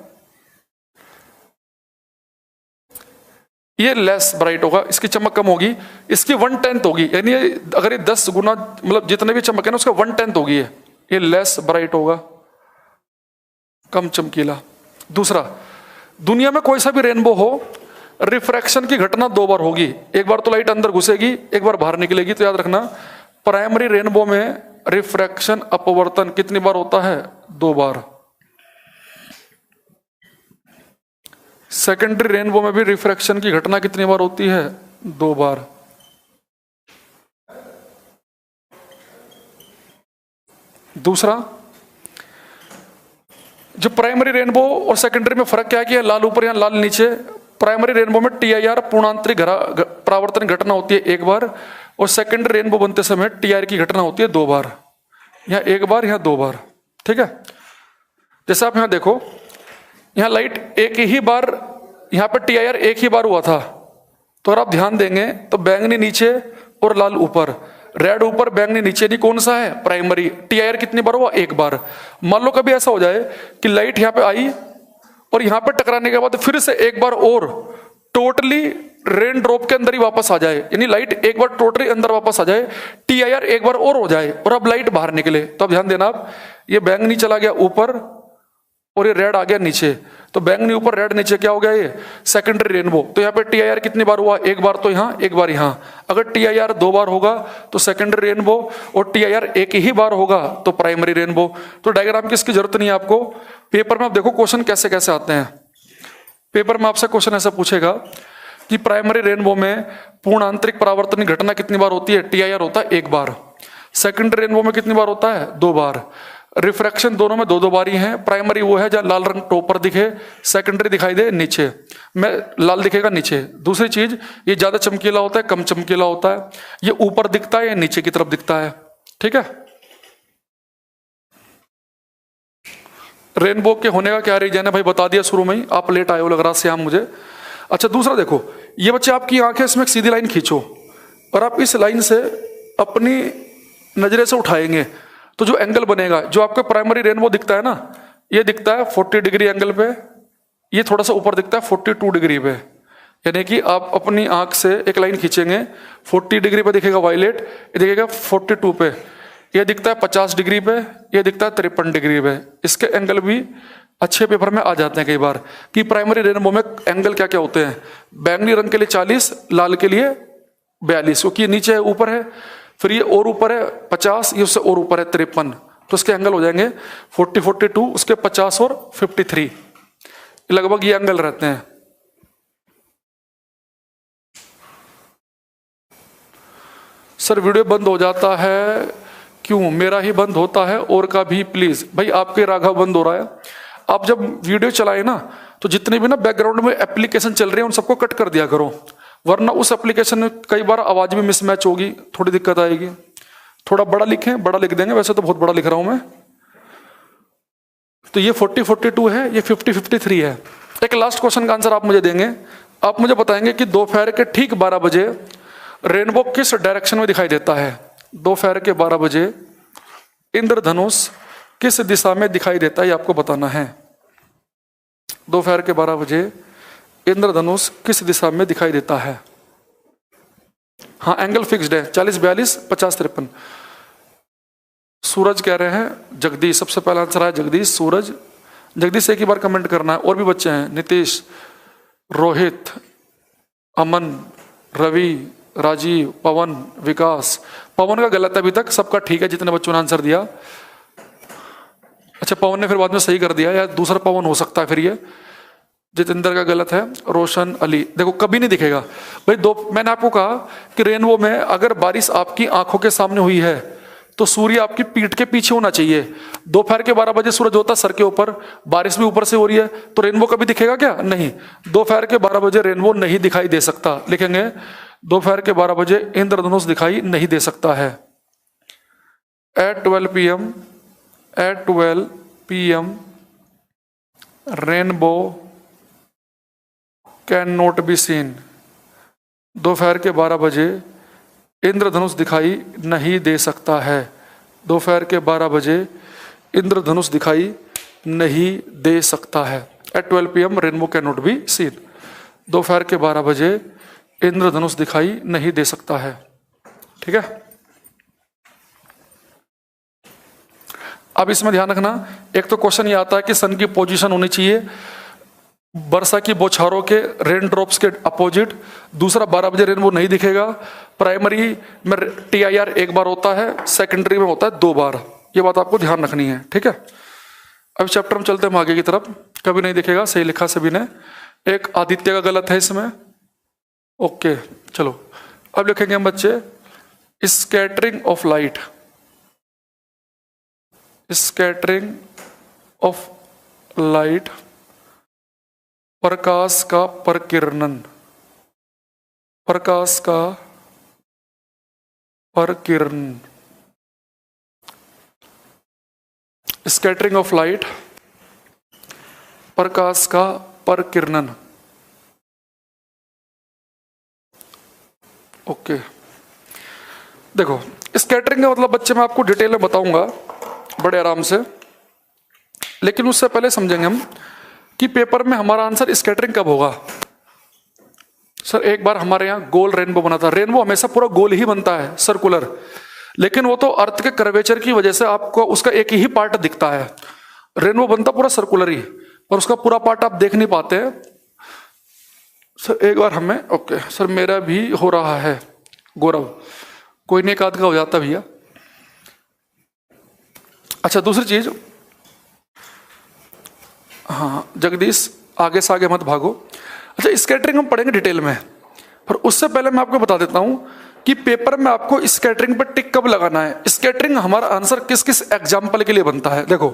ये लेस ब्राइट होगा, इसकी चमक कम होगी, इसकी 1/10 होगी, यानी अगर ये 10 गुना, मतलब जितने भी चमक है ना उसका 1/10 होगी। ये लेस ब्राइट होगा, कम चमकीला। दूसरा, दुनिया में कोई सा भी रेनबो हो, रिफ्रैक्शन की घटना दो बार होगी। एक बार तो लाइट अंदर घुसेगी, एक बार बाहर निकलेगी। तो याद रखना, प्राइमरी रेनबो में रिफ्रैक्शन अपवर्तन कितनी बार होता है? दो बार। सेकेंडरी रेनबो में भी रिफ्रैक्शन की घटना कितनी बार होती है? दो बार। दूसरा, जो प्राइमरी रेनबो और सेकेंडरी में फर्क क्या है कि लाल ऊपर या लाल नीचे। प्राइमरी रेनबो में TIR पूर्णांतरिक परावर्तन घटना होती है एक बार, और सेकेंडरी रेनबो बनते समय TIR की घटना होती है दो बार। यहाँ एक बार, यहाँ दो बार। ठीक है, जैसे आप यहाँ देखो, यहाँ लाइट एक ही बार, यहाँ पे TIR एक ही बार हुआ था। तो अगर आप ध्यान देंगे तो बैंगनी नीचे और लाल ऊपर, रेड ऊपर बैंगनी नीचे। नहीं, कौन सा है? प्राइमरी। TIR कितनी बार हुआ? एक बार। मान लो कभी ऐसा हो जाए कि लाइट यहाँ पे आई और यहाँ पे टकराने के बाद फिर से एक बार और टोटली रेन ड्रॉप के अंदर ही वापस आ जाए, यानी लाइट एक बार टोटली अंदर वापस आ जाए, TIR एक बार और हो जाए और अब लाइट बाहर निकले। तो अब ध्यान देना, आप ये बैंगनी चला गया ऊपर और ये रेड आ गया नीचे। तो बैंगनी ऊपर रेड नीचे, क्या हो गया? ये सेकेंडरी रेनबो। तो यहाँ पे TIR कितनी बार हुआ? एक बार तो यहाँ, एक बार यहाँ। अगर TIR दो बार होगा तो सेकेंडरी रेनबो, और TIR एक ही बार होगा तो प्राइमरी रेनबो। तो डायग्राम की इसकी जरूरत नहीं है आपको। पेपर में आप देखो क्वेश्चन कैसे कैसे आते हैं। पेपर में आपसे क्वेश्चन ऐसा पूछेगा कि प्राइमरी रेनबो में पूर्ण आंतरिक परावर्तन घटना कितनी बार होती है? TIR होता है एक बार। सेकेंडरी रेनबो में कितनी बार होता है? दो बार। रिफ्रैक्शन दोनों में दो दो बारी है। प्राइमरी वो है जहां लाल रंग टॉप पर दिखे, सेकेंडरी दिखाई दे नीचे में, लाल दिखेगा नीचे। दूसरी चीज, ये ज्यादा चमकीला होता है, कम चमकीला होता है, ये ऊपर दिखता है या नीचे की तरफ दिखता है। ठीक है, रेनबो के होने का क्या रीजन है भाई? बता दिया शुरू में ही, आप लेट आए हो लग रहा श्याम मुझे। अच्छा, दूसरा देखो, ये बच्चे आपकी आंखें, इसमें एक सीधी लाइन खींचो और आप इस लाइन से अपनी नजरे से उठाएंगे तो जो एंगल बनेगा, जो आपका प्राइमरी रेनबो दिखता है ना, ये दिखता है 40 डिग्री एंगल पे, ये थोड़ा सा ऊपर दिखता है 42 डिग्री पे। यानी कि आप अपनी आंख से एक लाइन खींचेंगे, 40 डिग्री पे दिखेगा वायलेट, ये दिखेगा 42 पे, ये दिखता है 50 डिग्री पे, ये दिखता है 53 डिग्री पे। इसके एंगल भी अच्छे पेपर में आ जाते हैं कई बार कि प्राइमरी रेनबो में एंगल क्या क्या होते हैं। बैंगनी रंग के लिए 40, लाल के लिए 42, क्योंकि नीचे है ऊपर है, फिर ये और ऊपर है 50, ये उससे और ऊपर है 53। तो इसके एंगल हो जाएंगे 40, 42, उसके 50 और 53, लगभग ये एंगल रहते हैं। सर वीडियो बंद हो जाता है क्यों? मेरा ही बंद होता है, और का भी प्लीज। भाई आपके राघव बंद हो रहा है। आप जब वीडियो चलाए ना, तो जितने भी ना बैकग्राउंड में एप्लीकेशन चल रहे हैं उन सबको कट कर दिया करो, वरना उस एप्लीकेशन में कई बार आवाज में मिसमैच होगी, थोड़ी दिक्कत आएगी। थोड़ा बड़ा लिखें, बड़ा लिख देंगे, वैसे तो बहुत बड़ा लिख रहा हूं मैं। तो ये 40, 42 है, ये 50, 53 है। एक लास्ट क्वेश्चन का आंसर आप मुझे देंगे। आप मुझे बताएंगे कि दोपहर के ठीक 12 बजे रेनबो किस डायरेक्शन में दिखाई देता है? दोपहर के 12 बजे इंद्रधनुष किस दिशा में दिखाई देता है, ये आपको बताना है। दोपहर के 12 बजे इंद्रधनुष किस दिशा में दिखाई देता है? हाँ, एंगल फिक्स्ड है, 40, 42, 50, 53। सूरज कह रहे हैं जगदीश, सबसे पहला आंसर है जगदीश, सूरज। जगदीश एक ही बार कमेंट करना है। और भी बच्चे हैं, नितीश, रोहित, अमन, रवि, राजीव, पवन, विकास। पवन का गलत है अभी तक, सबका ठीक है जितने बच्चों ने आंसर दिया। अच्छा, पवन ने फिर बाद में सही कर दिया, या दूसरा पवन हो सकता है फिर ये। जितेंद्र का गलत है। रोशन अली, देखो कभी नहीं दिखेगा भाई। मैंने आपको कहा कि रेनबो में अगर बारिश आपकी आंखों के सामने हुई है तो सूर्य आपकी पीठ के पीछे होना चाहिए। दोपहर के 12 बजे सूरज होता है सर के ऊपर, बारिश भी ऊपर से हो रही है, तो रेनबो कभी दिखेगा क्या? नहीं। दोपहर के 12 बजे रेनबो नहीं दिखाई दे सकता। लिखेंगे दोपहर के 12 बजे इंद्रधनुष दिखाई नहीं दे सकता है। At 12 PM rainbow can not be seen. दोपहर के 12 बजे इंद्रधनुष दिखाई नहीं दे सकता है। दोपहर के 12 बजे इंद्रधनुष दिखाई नहीं दे सकता है। At 12 PM rainbow can not be seen. दोपहर के 12 बजे इंद्रधनुष दिखाई नहीं दे सकता है। ठीक है, अब इसमें ध्यान रखना, एक तो क्वेश्चन ये आता है कि सन की पोजीशन होनी चाहिए वर्षा की बौछारों के रेन ड्रॉप्स के अपोजिट। दूसरा 12 बजे रेनबो नहीं दिखेगा। प्राइमरी में TIR एक बार होता है, सेकेंडरी में होता है 2 बार। ये बात आपको ध्यान रखनी है, ठीक है। अब चैप्टर में चलते हैं आगे की तरफ। कभी नहीं दिखेगा, सही लिखा सभी ने। एक आदित्य का गलत है इसमें, ओके। चलो अब लिखेंगे हम बच्चे scattering of light, scattering of light, प्रकाश का प्रकीर्णन, प्रकाश का प्रकीर्णन, स्कैटरिंग ऑफ लाइट, प्रकाश का प्रकीर्णन, ओके। देखो स्कैटरिंग का मतलब बच्चे मैं आपको डिटेल में बताऊंगा बड़े आराम से, लेकिन उससे पहले समझेंगे हम कि पेपर में हमारा आंसर स्कैटरिंग कब होगा। सर एक बार हमारे यहाँ गोल रेनबो बना था। रेनबो हमेशा पूरा गोल ही बनता है, सर्कुलर, लेकिन वो तो अर्थ के कर्वेचर की वजह से आपको उसका एक ही पार्ट दिखता है। रेनबो बनता पूरा सर्कुलर ही, पर उसका पूरा पार्ट आप देख नहीं पाते हैं। सर एक बार हमें, ओके सर मेरा भी हो रहा है गौरव, कोई नहीं, एक आध का हो जाता भैया। अच्छा दूसरी चीज, हाँ जगदीश आगे से आगे मत भागो। अच्छा स्कैटरिंग हम पढ़ेंगे डिटेल में, पर उससे पहले मैं आपको बता देता हूं कि पेपर में आपको स्कैटरिंग पर टिक कब लगाना है। स्कैटरिंग हमारा आंसर किस किस एग्जाम्पल के लिए बनता है। देखो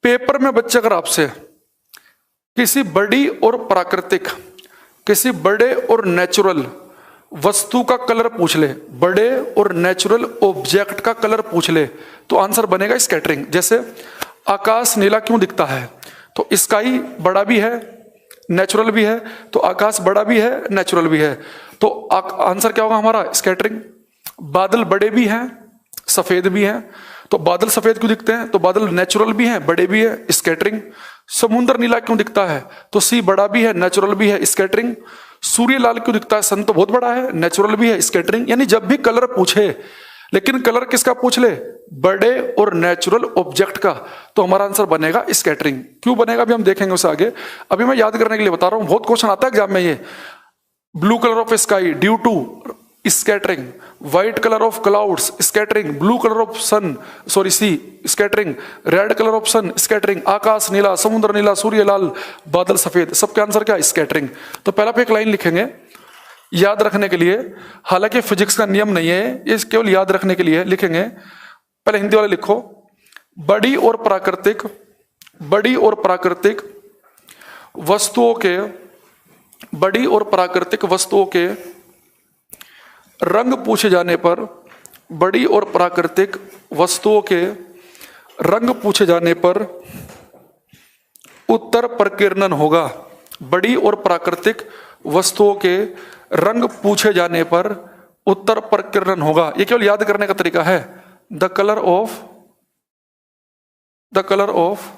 पेपर में बच्चे अगर आपसे किसी बड़ी और प्राकृतिक, किसी बड़े और नेचुरल वस्तु का कलर पूछ ले, बड़े और नेचुरल ऑब्जेक्ट का कलर पूछ ले, तो आंसर बनेगा स्कैटरिंग। जैसे आकाश नीला क्यों दिखता है, तो स्काई बड़ा भी है नेचुरल भी है, तो आकाश बड़ा भी है नेचुरल भी है, तो आंसर क्या होगा हमारा स्कैटरिंग। बादल बड़े भी हैं सफेद भी हैं, तो बादल सफेद क्यों दिखते हैं, तो बादल नेचुरल भी हैं बड़े भी है, स्कैटरिंग। समुद्र नीला क्यों दिखता है, तो सी बड़ा भी है नेचुरल भी है, स्कैटरिंग। सूर्य लाल क्यों दिखता है, सन तो बहुत बड़ा है नेचुरल भी है, स्कैटरिंग। यानी जब भी कलर पूछे, लेकिन कलर किसका पूछ ले, बड़े और नेचुरल ऑब्जेक्ट का, तो हमारा आंसर बनेगा स्कैटरिंग। क्यों बनेगा अभी हम देखेंगे उसे आगे। अभी मैं याद करने के लिए बता रहा हूं, बहुत क्वेश्चन आता है एग्जाम में ये। Blue colour of sky due to scattering, white colour of clouds scattering, blue colour of sun sorry sea scattering, red colour of sun scattering, आकाश नीला, समुद्र नीला, सूर्य लाल, बादल सफेद, सबका आंसर क्या स्कैटरिंग। तो पहला पे एक लाइन लिखेंगे याद रखने के लिए, हालांकि फिजिक्स का नियम नहीं है, ये केवल याद रखने के लिए लिखेंगे। पहले हिंदी वाले लिखो, बड़ी और प्राकृतिक, बड़ी और प्राकृतिक वस्तुओं के, बड़ी और प्राकृतिक वस्तुओं के रंग पूछे जाने पर, बड़ी और प्राकृतिक वस्तुओं के रंग पूछे जाने पर उत्तर प्रकीर्णन होगा। बड़ी और प्राकृतिक वस्तुओं के रंग पूछे जाने पर उत्तर प्रकीर्णन होगा। ये केवल याद करने का तरीका है। The colour of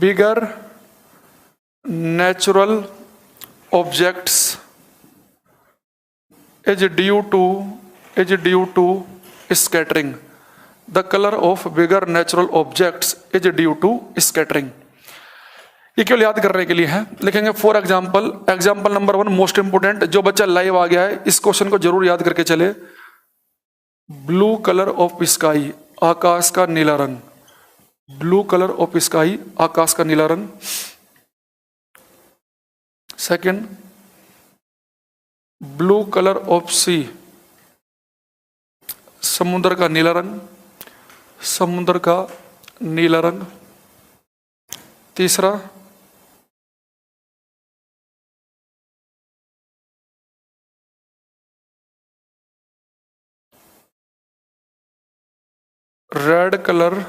bigger natural objects is due to scattering. The color of bigger natural objects is due to scattering. ये केवल याद करने के लिए है। लिखेंगे for example, example number 1 most important, जो बच्चा लाइव आ गया है इस क्वेश्चन को जरूर याद करके चले। ब्लू कलर ऑफ स्काई, आकाश का नीला रंग, ब्लू कलर ऑफ स्काई, आकाश का नीला रंग। Second, blue colour of sea, समुद्र का नीला रंग, समुद्र का नीला रंग। तीसरा, red colour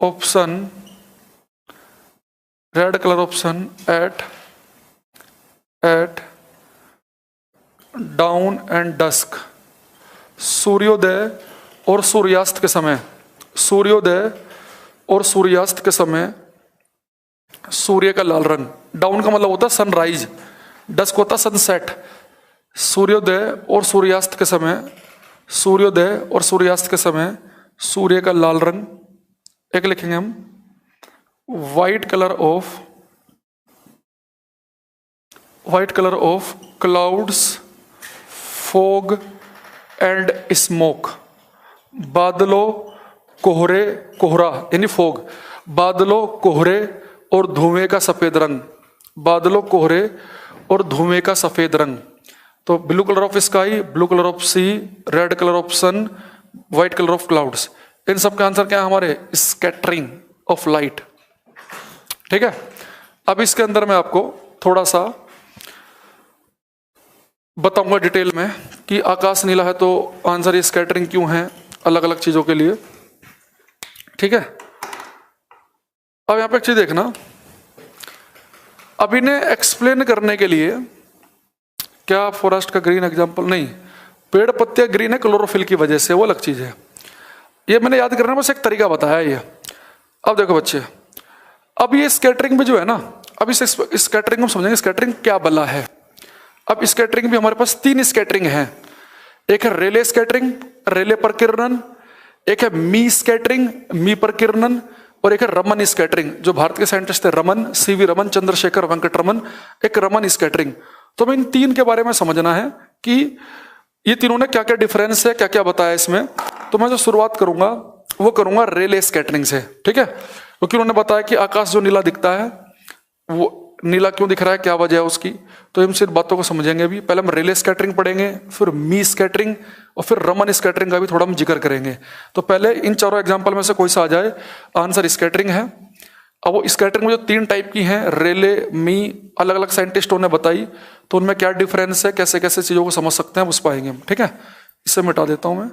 of sun, red colour of sun at dawn and dusk, सूर्योदय और सूर्यास्त के समय, सूर्योदय और सूर्यास्त के समय सूर्य का लाल रंग। डाउन का मतलब होता है सनराइज, डस्क होता है सनसेट। सूर्योदय और सूर्यास्त के समय, सूर्योदय और सूर्यास्त के समय सूर्य का लाल रंग। एक लिखेंगे हम white colour of clouds, fog and smoke. बादलों, कोहरे, कोहरा यानी फॉग, बादलों, कोहरे और धुएं का सफेद रंग। बादलों, कोहरे और धुएं का सफेद रंग। तो blue colour of sky, blue colour of sea, red colour of sun, white colour of clouds. इन सब का आंसर क्या है हमारे? Scattering of light. ठीक है, अब इसके अंदर मैं आपको थोड़ा सा बताऊंगा डिटेल में कि आकाश नीला है तो आंसर ये स्कैटरिंग क्यों है अलग अलग चीजों के लिए। ठीक है, अब यहां पे एक चीज देखना, अब इन्हें एक्सप्लेन करने के लिए, क्या फॉरेस्ट का ग्रीन एग्जांपल नहीं, पेड़ पत्तियां ग्रीन है क्लोरोफिल की वजह से, वो अलग चीज है। ये मैंने याद करना बस एक तरीका बताया ये। अब देखो बच्चे, अब ये स्कैटरिंग भी जो है ना, अब इस स्कैटरिंग को समझेंगे स्कैटरिंग क्या बला है। अब स्कैटरिंग भी हमारे पास 3 स्कैटरिंग है। एक है रेले स्कैटरिंग, रेले प्रकीर्णन, एक है मी स्कैटरिंग, मी प्रकीर्णन, और एक है रमन स्कैटरिंग, जो भारत के साइंटिस्ट थे रमन, सीवी रमन, चंद्रशेखर वेंकट रमन, एक रमन स्कैटरिंग। तो हमें इन 3 के बारे में समझना है कि ये तीनों ने क्या क्या डिफरेंस है, क्या क्या बताया इसमें। तो मैं जो शुरुआत करूंगा वो करूंगा रेले स्कैटरिंग से। ठीक है, क्योंकि उन्होंने बताया कि आकाश जो नीला दिखता है वो नीला क्यों दिख रहा है, क्या वजह है उसकी। तो हम सिर्फ बातों को समझेंगे अभी। पहले हम रेले स्कैटरिंग पढ़ेंगे, फिर मी स्कैटरिंग और फिर रमन स्कैटरिंग का भी थोड़ा हम जिक्र करेंगे। तो पहले इन चारों एग्जांपल में से कोई सा आ जाए, आंसर स्कैटरिंग है। अब वो स्कैटरिंग में जो 3 टाइप की हैं, रेले, मी, अलग अलग साइंटिस्टों ने बताई, तो उनमें क्या डिफरेंस है, कैसे कैसे चीजों को समझ सकते हैं, उस पाएंगे हम। ठीक है, इसे मिटा देता हूं मैं।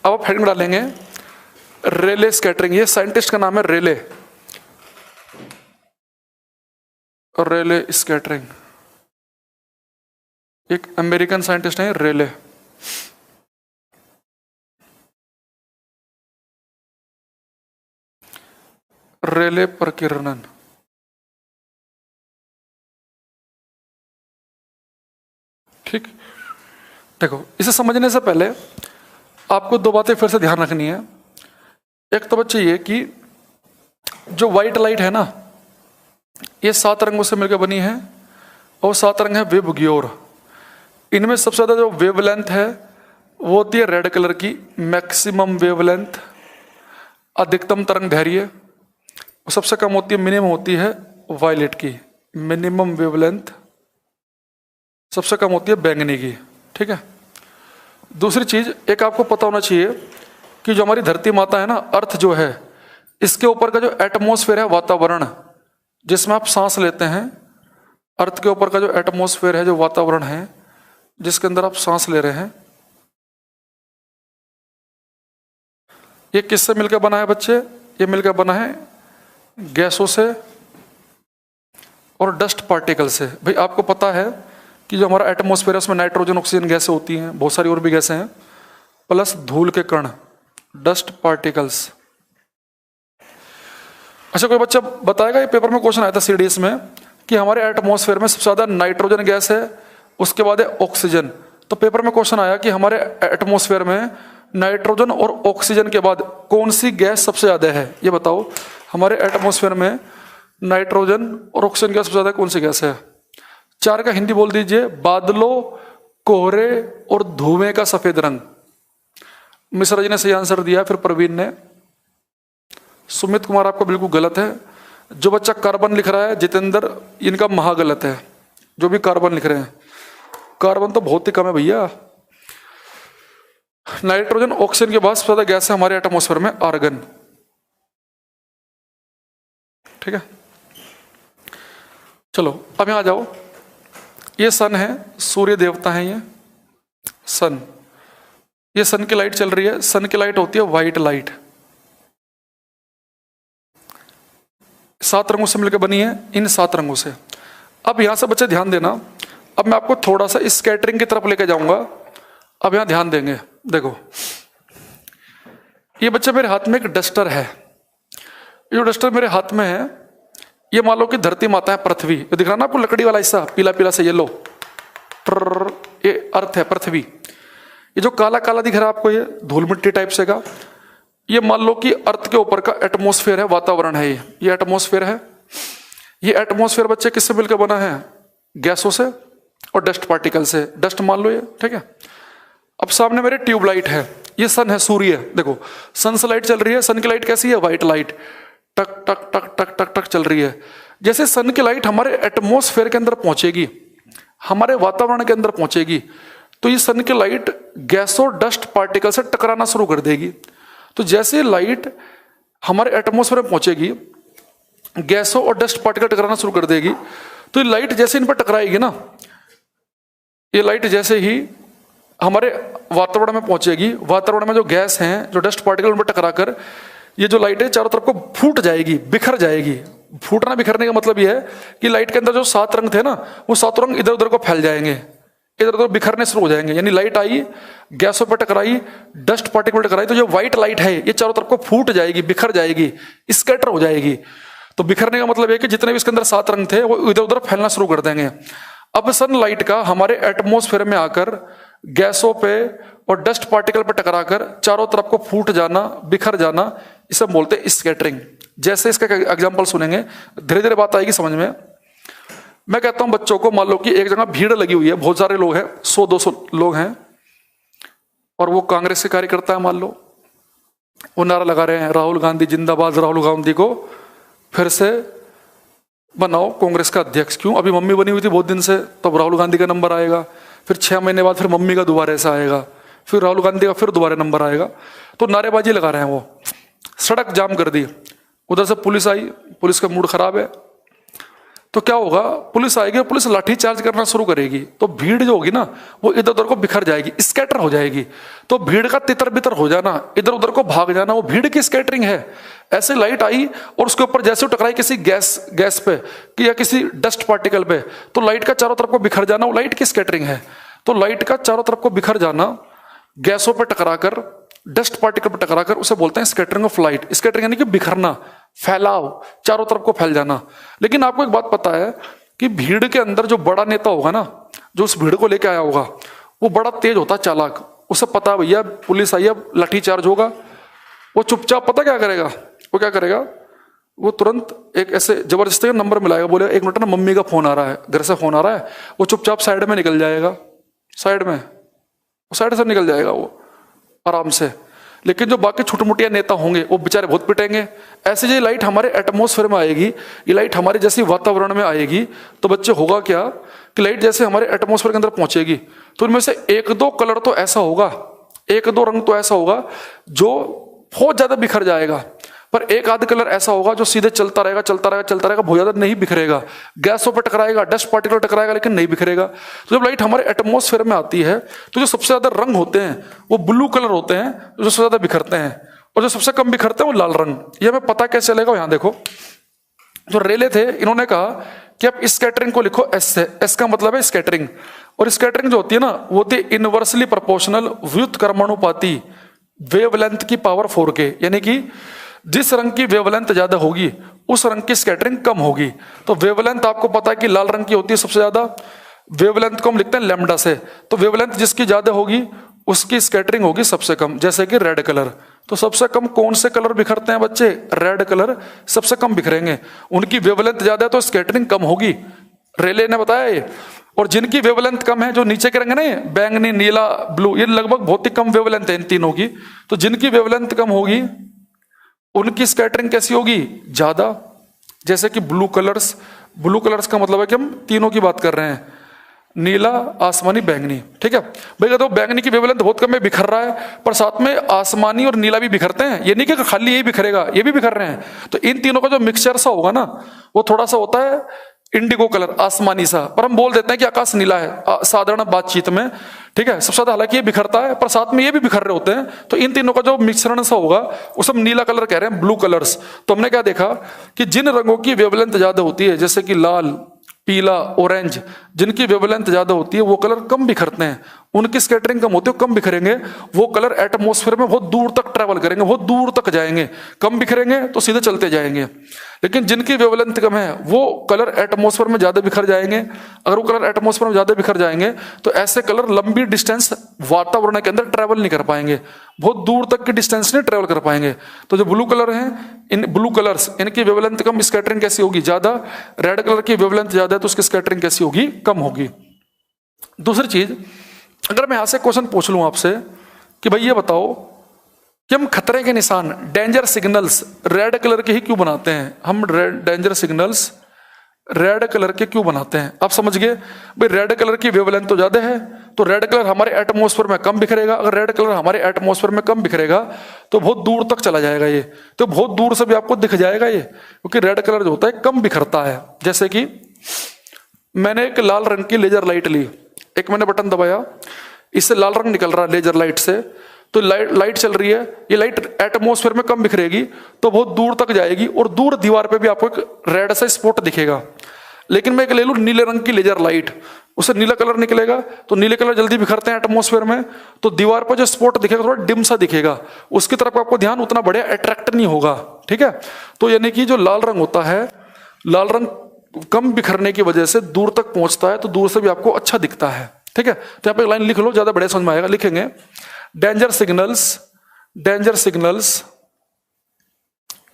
अब आप हेडिंग डालेंगे रेले स्कैटरिंग। ये साइंटिस्ट का नाम है रेले, रेले स्कैटरिंग, एक अमेरिकन साइंटिस्ट है रेले। रेले प्रकीर्णन। ठीक, देखो इसे समझने से पहले आपको 2 बातें फिर से ध्यान रखनी है। एक तो बच्चे ये कि जो व्हाइट लाइट है ना, ये 7 रंगों से मिलकर बनी है, और 7 रंग है विबग्योर। इनमें सबसे ज्यादा जो वेवलेंथ है वो होती है रेड कलर की, मैक्सिमम वेवलेंथ, अधिकतम तरंग दैर्घ्य। सबसे कम होती है, मिनिमम होती है वायलेट की, मिनिमम वेवलेंथ सबसे कम होती है बैंगनी की। ठीक है, दूसरी चीज एक आपको पता होना चाहिए कि जो हमारी धरती माता है ना, अर्थ जो है, इसके ऊपर का जो एटमॉस्फेयर है, वातावरण जिसमें आप सांस लेते हैं, अर्थ के ऊपर का जो एटमॉस्फेयर है, जो वातावरण है जिसके अंदर आप सांस ले रहे हैं, ये किससे मिलकर बना है बच्चे? ये मिलकर बना है गैसों से और डस्ट पार्टिकल से। भाई आपको पता है कि जो हमारा एटमॉस्फेयर है उसमें नाइट्रोजन, ऑक्सीजन गैसें होती हैं, बहुत सारी और भी गैसें हैं, प्लस धूल के कण, डस्ट पार्टिकल्स। अच्छा, कोई बच्चा बताएगा, ये पेपर में क्वेश्चन आया था सीडीएस में, कि हमारे एटमॉस्फेयर में सबसे ज्यादा नाइट्रोजन गैस है, उसके बाद है ऑक्सीजन। तो पेपर में क्वेश्चन आया कि हमारे एटमॉस्फेयर में नाइट्रोजन और ऑक्सीजन के बाद कौन सी गैस सबसे ज्यादा है, ये बताओ। हमारे एटमॉस्फेयर में नाइट्रोजन और ऑक्सीजन गैस सबसे ज्यादा कौन सी गैस है? 4 का हिंदी बोल दीजिए। बादलों, कोहरे और धुएं का सफेद रंग। मिश्रा जी ने सही आंसर दिया, फिर प्रवीण ने। सुमित कुमार आपका बिल्कुल गलत है। जो बच्चा कार्बन लिख रहा है, जितेंद्र, इनका महागलत है। जो भी कार्बन लिख रहे हैं, कार्बन तो बहुत ही कम है भैया। नाइट्रोजन, ऑक्सीजन के बाद सबसे ज्यादा गैस है हमारे एटमॉस्फेयर में आर्गन। ठीक है, चलो अब यहां आ जाओ। ये सन है, सूर्य देवता है ये सन। ये सन की लाइट चल रही है। सन की लाइट होती है व्हाइट लाइट, 7 रंगों से मिलकर बनी है, इन 7 रंगों से। अब यहां से बच्चे ध्यान देना, अब मैं आपको थोड़ा सा स्कैटरिंग की तरफ लेके जाऊंगा। अब यहां ध्यान देंगे, देखो ये बच्चे मेरे हाथ में एक डस्टर है। ये जो डस्टर मेरे हाथ में है, ये मान लो कि धरती माता है पृथ्वी। ये दिख रहा ना आपको लकड़ी वाला हिस्सा, पीला पीला से येलो, ये अर्थ है पृथ्वी। ये जो काला काला दिख रहा है आपको, ये धूल मिट्टी टाइप से का, ये मान लो कि अर्थ के ऊपर का एटमॉस्फेयर है, वातावरण है। ये एटमॉस्फेयर है। ये एटमॉस्फेयर बच्चे किससे मिलकर बना है? गैसों से और डस्ट पार्टिकल से। डस्ट मान लो ये, ठीक है। अब सामने मेरे ट्यूबलाइट है, ये सन है, सूर्य है। देखो सन से लाइट चल रही है। सन की लाइट कैसी है? व्हाइट लाइट, टक टक टक टक टक टक चल रही है। जैसे सन की लाइट हमारे एटमॉस्फेयर के अंदर पहुंचेगी, हमारे वातावरण के अंदर पहुंचेगी, तो ये सन की लाइट गैसों डस्ट पार्टिकल से टकराना शुरू कर देगी। तो जैसे लाइट हमारे एटमॉस्फेयर में पहुंचेगी, गैसों और डस्ट पार्टिकल टकराना शुरू कर देगी, तो ये लाइट जैसे इन पर टकराएगी ना, ये लाइट जैसे ही हमारे वातावरण में पहुंचेगी, वातावरण में जो गैस हैं, जो डस्ट पार्टिकल, उन पर टकराकर ये जो लाइट है चारों तरफ को फूट जाएगी, बिखर जाएगी। फूटना बिखरने का मतलब ये है कि लाइट के अंदर जो 7 रंग थे ना, वो 7 रंग इधर उधर को फैल जाएंगे, इधर उधर बिखरने शुरू हो जाएंगे। यानी लाइट आई, गैसों पर टकराई, डस्ट पार्टिकल टकराई, तो जो व्हाइट लाइट है ये चारों तरफ को फूट जाएगी, बिखर जाएगी, स्कैटर हो जाएगी। तो बिखरने का मतलब है कि जितने भी इसके अंदर 7 रंग थे वो इधर उधर फैलना शुरू कर देंगे। अब सनलाइट का हमारे एटमॉस्फेयर में आकर गैसों पे और डस्ट पार्टिकल पर टकराकर चारों तरफ को फूट जाना, बिखर जाना, इसे बोलते हैं स्कैटरिंग। जैसे इसका एग्जांपल सुनेंगे, धीरे धीरे बात आएगी समझ में। मैं कहता हूं बच्चों को, मान लो कि एक जगह भीड़ लगी हुई है, बहुत सारे लोग हैं, 100-200 लोग हैं, और वो कांग्रेस के कार्यकर्ता है, मान लो वो नारा लगा रहे हैं, राहुल गांधी जिंदाबाद, राहुल गांधी को फिर से बनाओ कांग्रेस का अध्यक्ष। क्यों? अभी मम्मी बनी हुई थी बहुत दिन से, तो अब राहुल गांधी का नंबर आएगा, फिर 6 महीने बाद फिर मम्मी का दोबारा ऐसा आएगा, फिर राहुल गांधी का फिर दोबारा नंबर आएगा। तो नारेबाजी लगा रहे हैं वो। सड़क जाम कर दी, उधर से पुलिस आई, पुलिस का मूड खराब है, तो क्या होगा? पुलिस आएगी, पुलिस लाठी चार्ज करना शुरू करेगी, तो भीड़ जो होगी ना वो इधर उधर को बिखर जाएगी, स्कैटर हो जाएगी। तो भीड़ का तितर बितर हो जाना, इधर उधर को भाग जाना, वो भीड़ की स्कैटरिंग है। ऐसे लाइट आई और उसके ऊपर जैसे टकराई किसी गैस पे कि या किसी डस्ट पार्टिकल पे, तो लाइट का चारों तरफ को बिखर जाना, वो लाइट की स्कैटरिंग है। तो लाइट का चारों तरफ को बिखर जाना, गैसों पर टकराकर, डस्ट पार्टिकल पर टकराकर, उसे बोलते हैं स्कैटरिंग ऑफ लाइट। स्कैटरिंग यानी कि बिखरना, फैलाव, चारों तरफ को फैल जाना। लेकिन आपको एक बात पता है कि भीड़ के अंदर जो बड़ा नेता होगा ना, जो उस भीड़ को लेके आया होगा, वो बड़ा तेज होता, चालाक। उसे पता है भैया पुलिस आई है, लाठी चार्ज होगा। वो चुपचाप पता क्या करेगा? वो क्या करेगा? वो तुरंत एक ऐसे जबरदस्ती नंबर मिलाएगा, बोले 1 मिनट ना, मम्मी का फोन आ रहा है, घर से फोन आ रहा है। वो चुपचाप साइड में निकल जाएगा, साइड से निकल जाएगा वो आराम से। लेकिन जो बाकी छोटे मोटे नेता होंगे वो बेचारे बहुत पिटेंगे। ऐसे ये लाइट हमारे एटमॉस्फेयर में आएगी, ये लाइट हमारे जैसी वातावरण में आएगी, तो बच्चे होगा क्या कि लाइट जैसे हमारे एटमॉस्फेयर के अंदर पहुंचेगी, तो इनमें से 1-2 कलर तो ऐसा होगा, 1-2 रंग तो ऐसा होगा जो बहुत ज्यादा बिखर जाएगा, पर 1-आध कलर ऐसा होगा जो सीधे चलता रहेगा, बहुत ज्यादा नहीं बिखरेगा। गैसों पर टकराएगा, डस्ट पार्टिकल टकराएगा, लेकिन नहीं बिखरेगा। तो जब लाइट हमारे एटमॉस्फेयर में आती है, तो जो सबसे ज्यादा रंग होते हैं वो ब्लू कलर होते हैं, जो सबसे ज्यादा बिखरते हैं, और जो सबसे कम बिखरते हैं वो लाल रंग। ये हमें पता कैसे चलेगा? यहां देखो, जो रेले थे इन्होंने कहा कि आप स्कैटरिंग को लिखो एस से। एस का मतलब है स्कैटरिंग, और स्कैटरिंग जो होती है ना, वो होती है इनवर्सली प्रोपोर्शनल व्युत्क्रमानुपाती वेवलेंथ की पावर 4 के। यानी कि जिस रंग की वेवलेंथ ज्यादा होगी उस रंग की स्कैटरिंग कम होगी। तो वेवलेंथ आपको पता है कि लाल रंग की होती है सबसे ज्यादा, वेवलेंथ को हम लिखते हैं लैम्डा से। तो वेवलेंथ जिसकी ज्यादा होगी उसकी स्कैटरिंग होगी सबसे कम, जैसे कि रेड कलर। तो सबसे कम कौन से कलर बिखरते हैं बच्चे? रेड कलर सबसे कम बिखरेंगे, उनकी वेवलेंथ ज्यादा है तो स्कैटरिंग कम होगी, रेले ने बताया ये। और जिनकी वेवलेंथ कम है, जो नीचे के रंग है ना, बैंगनी, नीला, ब्लू, ये लगभग बहुत ही कम वेवलेंथ है इन तीनों की। तो जिनकी वेवलेंथ कम होगी उनकी स्कैटरिंग कैसी होगी? ज्यादा। जैसे कि ब्लू कलर्स का मतलब है कि हम तीनों की बात कर रहे हैं, नीला, आसमानी, बैंगनी। ठीक है भैया, तो बैंगनी की वेवलेंथ बहुत कम है, बिखर रहा है, पर साथ में आसमानी और नीला भी बिखरते हैं। ये नहीं कि खाली यही बिखरेगा, ये भी बिखर रहे हैं। तो इन तीनों का जो मिक्सचर सा होगा ना, वो थोड़ा सा होता है इंडिगो कलर, आसमानी सा, पर हम बोल देते हैं कि आकाश नीला है साधारण बातचीत में। ठीक है, सबसे ज्यादा हालांकि ये बिखरता है, पर साथ में ये भी बिखर रहे होते हैं। तो इन तीनों का जो मिश्रण सा होगा उसे हम नीला कलर कह रहे हैं, ब्लू कलर्स। तो हमने क्या देखा कि जिन रंगों की वेवलेंथ ज्यादा होती है, जैसे कि लाल, पीला, ऑरेंज, जिनकी वेवलेंथ ज्यादा होती है वो कलर कम बिखरते हैं, उनकी स्कैटरिंग कम होती है, कम बिखरेंगे, वो कलर एटमॉस्फेयर में बहुत दूर तक ट्रैवल करेंगे, बहुत दूर तक जाएंगे। कम बिखरेंगे तो सीधे चलते जाएंगे। लेकिन जिनकी वेवलेंथ कम है वो कलर एटमॉस्फेयर में ज्यादा बिखर जाएंगे। अगर वो कलर एटमॉस्फेयर में ज्यादा बिखर जाएंगे तो ऐसे कलर लंबी डिस्टेंस वातावरण के अंदर ट्रैवल नहीं कर पाएंगे, बहुत दूर तक की डिस्टेंस नहीं ट्रैवल कर पाएंगे। तो जो ब्लू कलर हैं, इन ब्लू कलर्स, इनकी वेवलेंथ कम, स्कैटरिंग कैसी होगी? ज्यादा। रेड कलर की वेवलेंथ ज्यादा है तो उसकी स्कैटरिंग कैसी होगी? कम होगी। दूसरी चीज, अगर मैं यहां से क्वेश्चन पूछ लूं आपसे कि भाई ये बताओ कि हम खतरे के निशान, डेंजर सिग्नल्स रेड कलर के ही क्यों बनाते हैं? हम डेंजर सिग्नल्स रेड कलर के क्यों बनाते हैं? आप समझ गए भाई, रेड कलर की वेवलेंथ तो ज्यादा है तो रेड कलर हमारे एटमॉस्फेयर में कम बिखरेगा। अगर रेड कलर हमारे एटमॉस्फेयर में कम बिखरेगा तो बहुत दूर तक चला जाएगा ये, तो बहुत दूर से भी आपको दिख जाएगा ये, क्योंकि रेड कलर जो होता है कम बिखरता है। जैसे कि मैंने एक लाल रंग की लेजर लाइट ली, एक मैंने बटन दबाया, इससे लाल रंग निकल रहा है लेजर लाइट से, तो लाइट चल रही है, ये लाइट एटमॉस्फेयर में कम बिखरेगी तो बहुत दूर तक जाएगी और दूर दीवार पे भी आपको एक रेड सा स्पॉट दिखेगा। लेकिन मैं एक ले लूं नीले रंग की लेजर लाइट, उससे नीला कलर निकलेगा, तो नीले कलर जल्दी बिखरते हैं एटमॉस्फेयर में, तो दीवार पर जो स्पॉट दिखेगा थोड़ा डिम सा दिखेगा, उसकी तरफ आपको ध्यान उतना बढ़िया अट्रैक्ट नहीं होगा। ठीक है, तो यानी कि जो लाल रंग होता है, लाल रंग कम बिखरने की वजह से दूर तक पहुंचता है, तो दूर से भी आपको अच्छा दिखता है। ठीक है, तो यहाँ पे एक लाइन लिख लो, ज्यादा बढ़िया समझ में आएगा। लिखेंगे danger signals, danger signals,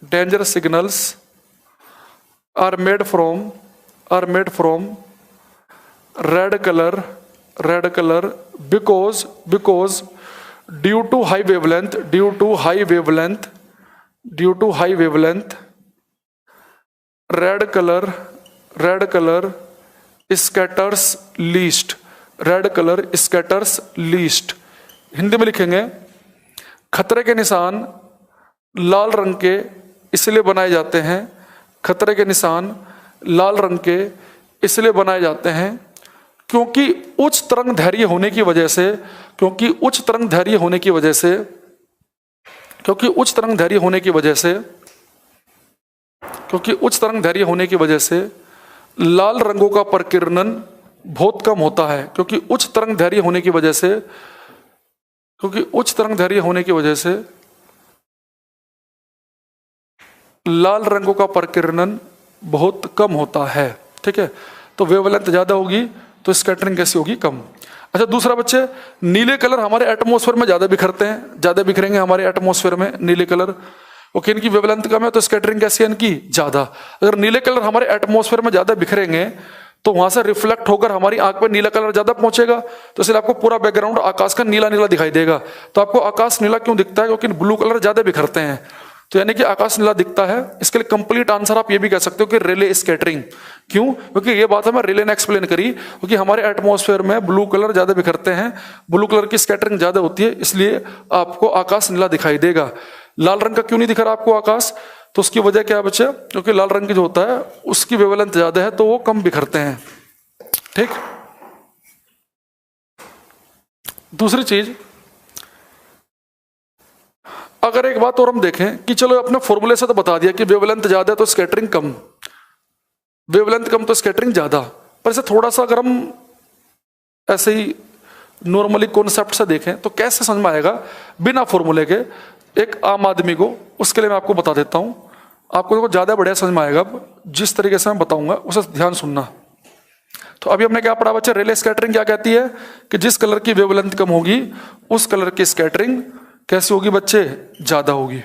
danger signals are made from red colour because due to high wavelength red color scatters least, Hindi में लिखेंगे खतरे के निशान लाल रंग के इसलिए बनाए जाते हैं, खतरे के निशान लाल रंग के इसलिए बनाए जाते हैं क्योंकि उच्च तरंग दैर्घ्य होने की वजह से, क्योंकि उच्च तरंग दैर्घ्य होने की वजह से, क्योंकि उच्च तरंग दैर्घ्य होने की वजह से, क्योंकि उच्च तरंग दैर्घ्य होने की वजह से लाल रंगों का प्रकीर्णन बहुत कम होता है। क्योंकि उच्च तरंग दैर्घ्य होने की वजह से, क्योंकि उच्च तरंग दैर्घ्य होने की वजह से लाल रंगों का प्रकीर्णन बहुत कम होता है। ठीक है, तो वेवलेंथ ज्यादा होगी तो स्कैटरिंग कैसी होगी? कम। अच्छा, दूसरा बच्चे, नीले कलर हमारे एटमॉस्फेयर में ज्यादा बिखरते हैं, ज्यादा बिखरेंगे हमारे एटमॉस्फेयर में नीले कलर, ओके, इनकी वेवलेंथ कम है तो स्कैटरिंग कैसी है इनकी? ज्यादा। अगर नीले कलर हमारे एटमॉस्फेयर में ज्यादा बिखरेंगे तो वहां से रिफ्लेक्ट होकर हमारी आंख पे नीला कलर ज्यादा पहुंचेगा, तो इसलिए आपको पूरा बैकग्राउंड आकाश का नीला नीला दिखाई देगा। तो आपको आकाश नीला क्यों दिखता है? क्योंकि ब्लू कलर ज्यादा बिखरते हैं, तो यानी कि आकाश नीला दिखता है। इसके लिए कंप्लीट आंसर आप ये भी कह सकते हो कि रेले स्कैटरिंग। क्यों? क्योंकि ये बात हमें रेले ने एक्सप्लेन करी, क्योंकि हमारे एटमॉस्फेयर में ब्लू कलर ज्यादा बिखरते हैं, ब्लू कलर की स्कैटरिंग ज्यादा होती है, इसलिए आपको आकाश नीला दिखाई देगा। लाल रंग का क्यों नहीं दिख रहा आपको आकाश? तो उसकी वजह क्या है बच्चे? क्योंकि लाल रंग की जो होता है उसकी वेवलेंथ ज्यादा है तो वो कम बिखरते हैं। ठीक, दूसरी चीज, अगर एक बात और हम देखें कि चलो अपने फॉर्मूले से तो बता दिया कि वेवलेंथ ज्यादा है तो स्कैटरिंग कम, वेवलेंथ कम तो स्कैटरिंग ज्यादा, पर इसे थोड़ा सा अगर हम ऐसे ही नॉर्मली कॉन्सेप्ट से देखें तो कैसे समझ में आएगा बिना फॉर्मूले के एक आम आदमी को? उसके लिए मैं आपको बता देता हूं, आपको देखो ज्यादा बढ़िया समझ में आएगा जिस तरीके से मैं बताऊंगा, उसे ध्यान सुनना। तो अभी हमने क्या पढ़ा बच्चे? रेले स्कैटरिंग क्या कहती है कि जिस कलर की वेवलेंथ कम होगी उस कलर की स्कैटरिंग कैसी होगी बच्चे? ज्यादा होगी।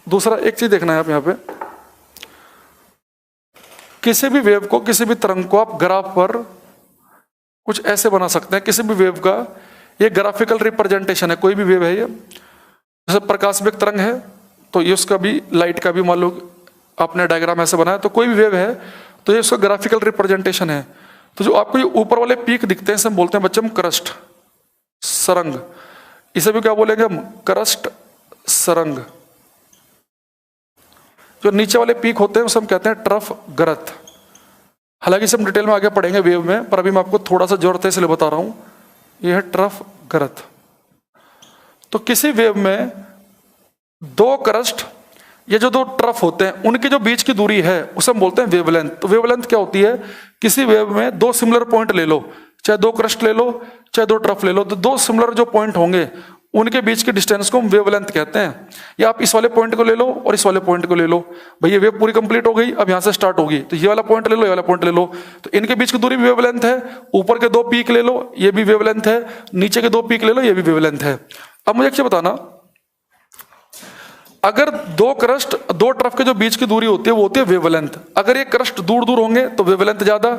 दूसरा एक चीज देखना है आप, यहां पे किसी भी वेव को, किसी भी तरंग को आप ग्राफ पर कुछ ऐसे बना सकते हैं। किसी भी वेव का ये ग्राफिकल रिप्रेजेंटेशन है, कोई भी वेव है ये, जैसे प्रकाश वेग तरंग है तो ये उसका भी, लाइट का भी मान लो आपने डायग्राम ऐसे बनाया, तो कोई भी वेव है तो ये उसका ग्राफिकल रिप्रेजेंटेशन है। तो जो आपको ये ऊपर वाले पीक दिखते हैं इसे हम बोलते हैं बच्चे हम क्रस्ट सरंग, इसे भी क्या बोलेंगे हम? क्रस्ट सरंग। जो नीचे वाले पीक होते हैं उसे हम कहते हैं ट्रफ गर्त। हालांकि इसे हम डिटेल में आगे पढ़ेंगे वेव में, पर अभी मैं आपको थोड़ा सा जरूरत है इसलिए बता रहा हूं, यह है ट्रफ गर्त। तो किसी वेव में दो क्रस्ट, ये जो दो ट्रफ होते हैं उनके जो बीच की दूरी है उसे हम बोलते हैं वेवलेंथ। तो वेवलेंथ क्या होती है? किसी वेव में दो सिमिलर पॉइंट ले लो, चाहे दो क्रस्ट ले लो चाहे दो ट्रफ ले लो, तो दो सिमिलर जो पॉइंट होंगे उनके बीच की डिस्टेंस को हम वेवलेंथ कहते हैं। या आप इस वाले पॉइंट को ले लो और इस वाले पॉइंट को ले लो, भाई ये वेव पूरी कंप्लीट हो गई, अब यहां से स्टार्ट होगी, तो ये वाला पॉइंट ले लो, ये वाला पॉइंट ले लो, तो इनके बीच की दूरी भी वेवलेंथ है। ऊपर के दो पीक ले लो, ये भी वेवलेंथ है, नीचे के दो पीक ले लो, ये भी वेवलेंथ है। अब मुझे क्या बताना, अगर दो क्रस्ट दो ट्रफ के जो बीच की दूरी होती है वो होती है वेवलेंथ। अगर ये क्रस्ट दूर दूर होंगे तो वेवलेंथ ज्यादा,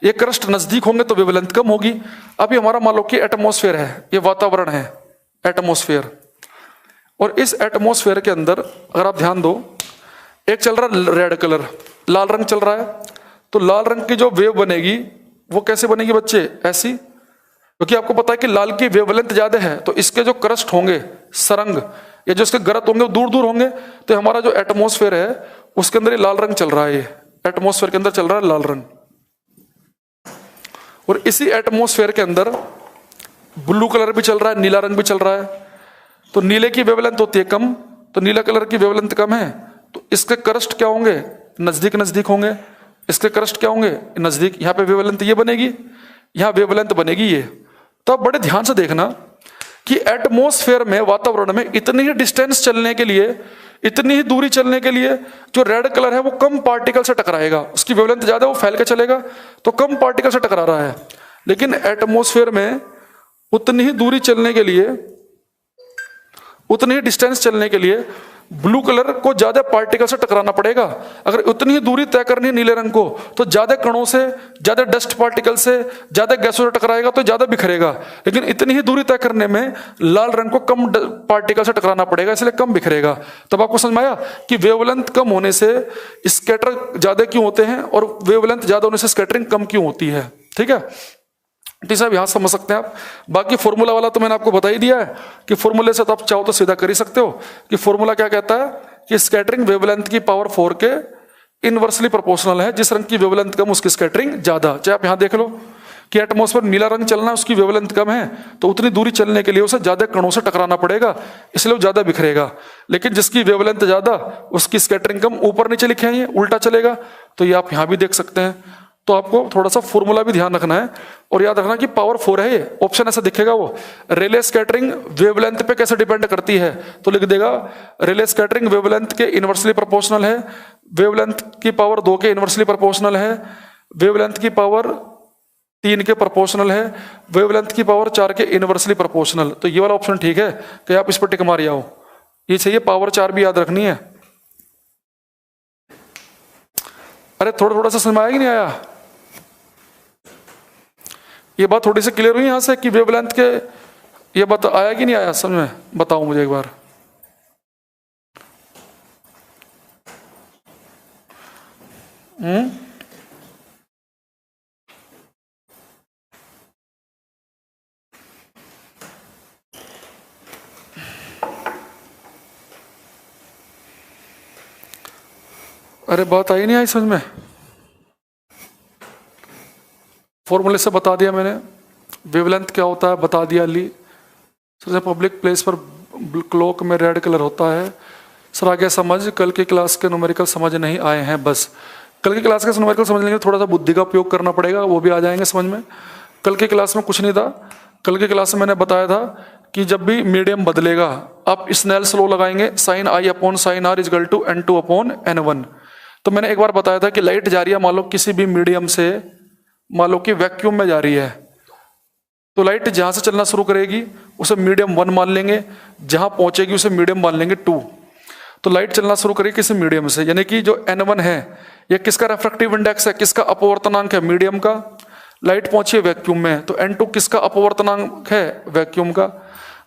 ये क्रस्ट नजदीक होंगे तो वेवलेंथ कम होगी। अब ये हमारा मान लो कि एटमॉस्फेयर है, ये वातावरण है एटमॉस्फेयर, और इस एटमॉस्फेयर के अंदर अगर आप ध्यान दो, एक चल रहा है रेड कलर, लाल रंग चल रहा है, तो लाल रंग की जो वेव बनेगी वो कैसे बनेगी बच्चे, ऐसी, क्योंकि आपको पता है कि लाल की वेवलेंथ ज्यादा है, तो इसके जो क्रस्ट होंगे सरंग या जो इसके गरत होंगे वो दूर दूर होंगे, तो हमारा जो एटमॉस्फेयर है उसके अंदर ये लाल रंग चल रहा है, ये एटमॉस्फेयर के अंदर चल रहा है लाल रंग। और इसी एटमॉस्फेयर के अंदर ब्लू कलर भी चल रहा है, नीला रंग भी चल रहा है। तो नीले की वेवलेंथ होती है कम, तो नीला कलर की वेवलेंथ कम है, तो इसके क्रस्ट क्या होंगे, नजदीक नजदीक होंगे, इसके क्रस्ट क्या होंगे, नजदीक। यहाँ पे वेवलेंथ ये बनेगी, यहाँ वेवलेंथ बनेगी ये। तो आप बड़े ध्यान से देखना कि एटमॉस्फेयर में, वातावरण में इतनी ही डिस्टेंस चलने के लिए, इतनी ही दूरी चलने के लिए जो रेड कलर है वो कम पार्टिकल से टकराएगा, उसकी वेवलेंथ ज्यादा, वो फैल के चलेगा तो कम पार्टिकल से टकरा रहा है। लेकिन एटमॉस्फेयर में उतनी ही दूरी चलने के लिए, उतनी ही डिस्टेंस चलने के लिए ब्लू कलर को ज्यादा पार्टिकल से टकराना पड़ेगा। अगर उतनी ही दूरी तय करनी है नीले रंग को, तो ज्यादा कणों से, ज्यादा डस्ट पार्टिकल से, ज्यादा गैसों से टकराएगा तो ज्यादा बिखरेगा। लेकिन इतनी ही दूरी तय करने में लाल रंग को कम पार्टिकल से टकराना पड़ेगा, इसलिए कम बिखरेगा। तब आपको समझ में आया कि वेवलेंथ कम होने से स्कैटर ज्यादा क्यों होते हैं और वेवलेंथ ज्यादा होने से स्कैटरिंग कम क्यों होती है। ठीक है, ठीक साहब, यहां समझ सकते हैं आप। बाकी फॉर्मूला वाला तो मैंने आपको बता ही दिया है कि फॉर्मूले से तो आप चाहो तो सीधा कर ही सकते हो कि फॉर्मूला क्या कहता है कि स्कैटरिंग वेवलेंथ की पावर 4 के इनवर्सली प्रोपोर्शनल है। जिस रंग की वेवलेंथ कम उसकी स्कैटरिंग ज्यादा। चाहे आप यहां देख लो कि एटमॉस्फेयर नीला रंग चलना है, उसकी वेवलेंथ कम है, तो उतनी दूरी चलने के लिए उसे ज्यादा कणों से टकराना पड़ेगा, इसलिए वो ज्यादा बिखरेगा। लेकिन जिसकी वेवलेंथ ज्यादा उसकी स्कैटरिंग कम, ऊपर नीचे लिखे हैं ये उल्टा चलेगा, तो ये आप यहां भी देख सकते हैं। तो आपको थोड़ा सा फॉर्मूला भी ध्यान रखना है और याद रखना कि पावर 4 है ये। ऑप्शन ऐसा दिखेगा वो, रेले स्कैटरिंग वेवलेंथ पे कैसे डिपेंड करती है, तो लिख देगा रेले स्कैटरिंग वेवलेंथ के इनवर्सली प्रोपोर्शनल है, वेवलेंथ की पावर 2 के इनवर्सली प्रोपोर्शनल है, वेवलेंथ की पावर 3 के प्रोपोर्शनल है, वेवलेंथ की पावर 4 के इनवर्सली प्रोपोर्शनल। तो ये वाला ऑप्शन ठीक है कि आप इस पर टिक मार आओ, ये चाहिए। पावर 4 भी याद रखनी है। अरे थोड़ा थोड़ा सा समझ में आया कि नहीं आया? ये बात थोड़ी सी क्लियर हुई यहां से कि वेवलेंथ के, ये बात आया कि नहीं आया समझ में? बताओ मुझे एक बार। अरे बात आई नहीं आई समझ में? फॉर्मूले से बता दिया मैंने, वेवलेंथ क्या होता है बता दिया ली। सर पब्लिक प्लेस पर क्लॉक में रेड कलर होता है। सर आगे समझ, कल की क्लास के न्यूमेरिकल समझ नहीं आए हैं, बस कल की क्लास के न्यूमेरिकल समझ लेंगे, थोड़ा सा बुद्धि का उपयोग करना पड़ेगा, वो भी आ जाएंगे समझ में। कल की क्लास में कुछ नहीं था। कल की क्लास में मैंने बताया था कि जब भी मीडियम बदलेगा आप स्नेल्स लॉ लगाएंगे, sine i upon sine r equal to N2 upon N1। तो मैंने एक बार बताया था कि लाइट जा रही है, मान लो किसी भी मीडियम से, मान लो कि वैक्यूम में जा रही है, तो लाइट जहां से चलना शुरू करेगी उसे मीडियम 1 मान लेंगे, जहां पहुंचेगी उसे मीडियम मान लेंगे 2। तो लाइट चलना शुरू करेगी किसी मीडियम से, यानी कि जो N1 है ये किसका रेफ्रैक्टिव इंडेक्स है, किसका अपवर्तनांक है, मीडियम का। लाइट पहुंची है वैक्यूम में, तो N2 किसका अपवर्तनांक है, वैक्यूम का।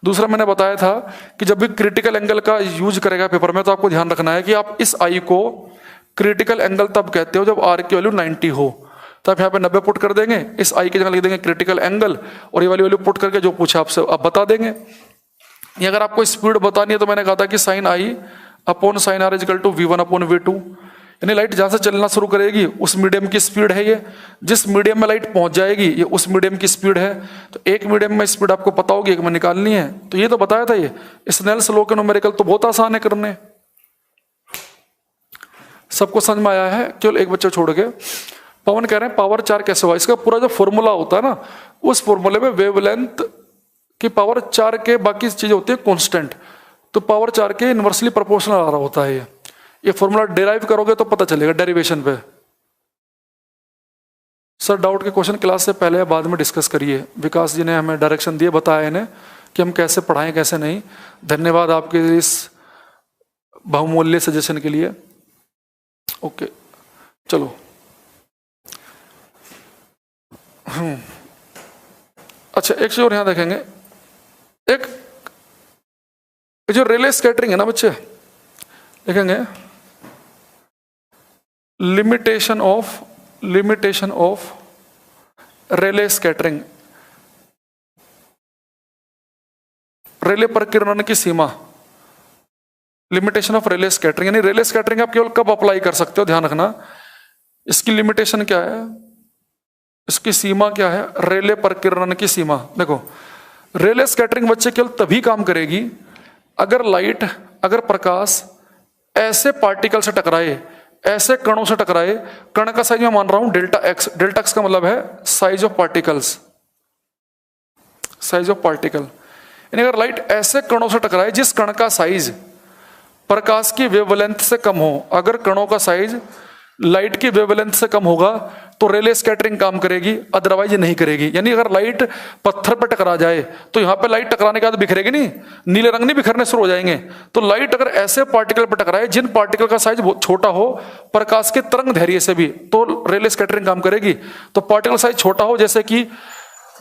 दूसरा मैंने बताया था कि जब भी क्रिटिकल एंगल का यूज करेगा पेपर में, तो आपको ध्यान रखना है कि आप इस आई को क्रिटिकल एंगल तब कहते हो जब आर की वैल्यू 90 हो। तो आप यहाँ पे 90 पुट कर देंगे, इस आई की जगह लिख देंगे क्रिटिकल एंगल, और ये वाली वैल्यू पुट करके जो पूछा आपसे आप बता देंगे। ये अगर आपको स्पीड बतानी है तो मैंने कहा था कि sine i upon sine r equal to V1 upon V2, यानी लाइट जहां से चलना शुरू करेगी उस मीडियम की स्पीड है ये, जिस मीडियम में लाइट पहुंच जाएगी ये उस मीडियम की स्पीड है। तो एक मीडियम में स्पीड आपको पता होगी, एक में निकालनी है। तो ये तो बताया था, ये स्नेल्स लॉ के न्यूमेरिकल तो बहुत आसान है करने, सबको समझ में आया है, केवल एक बच्चा छोड़ के। पवन कह रहे हैं पावर 4 कैसे हुआ, इसका पूरा जो फॉर्मूला होता है ना उस फॉर्मूले में वेवलेंथ की पावर 4 के बाकी चीजें होती है कांस्टेंट, तो पावर 4 के इनवर्सली प्रोपोर्शनल आ रहा होता है ये फॉर्मूला डेराइव करोगे तो पता चलेगा डेरिवेशन पे। सर डाउट के क्वेश्चन क्लास से पहले या बाद में डिस्कस करिए। विकास जी ने हमें डायरेक्शन दिए, बताया इन्हें कि हम कैसे पढ़ाएं कैसे नहीं। धन्यवाद आपके इस बहुमूल्य सजेशन के लिए। ओके चलो, अच्छा एक चीज और यहां देखेंगे, एक जो रिले स्कैटरिंग है ना बच्चे, देखेंगे limitation of Rayleigh scattering, Rayleigh प्रकीर्णन की सीमा, लिमिटेशन ऑफ रिले स्कैटरिंग, यानी रिले स्कैटरिंग आप केवल कब अप्लाई कर सकते हो, ध्यान रखना। इसकी लिमिटेशन क्या है, इसकी सीमा क्या है, रिले प्रकीर्णन की सीमा। देखो रिले स्कैटरिंग बच्चे केवल तभी काम करेगी अगर लाइट, अगर प्रकाश ऐसे पार्टिकल से टकराए, ऐसे कणों से टकराए, कण का साइज मैं मान रहा हूं डेल्टा एक्स, डेल्टा एक्स का मतलब है size of particles, size of particle, यानी अगर लाइट ऐसे कणों से टकराए जिस कण का साइज प्रकाश की वेवलेंथ से कम हो, अगर कणों का साइज लाइट की वेवलेंथ से कम होगा तो रिले स्कैटरिंग काम करेगी, अदरवाइज नहीं करेगी। यानी अगर लाइट पत्थर पर टकरा जाए तो यहां पे लाइट टकराने के बाद बिखरेगी नहीं, नीले रंग नहीं बिखरने शुरू हो जाएंगे। तो लाइट अगर ऐसे पार्टिकल पर टकराए जिन पार्टिकल का साइज बहुत छोटा हो प्रकाश के तरंग धैर्य से भी, तो रिले स्कैटरिंग काम करेगी। तो पार्टिकल साइज छोटा हो, जैसे कि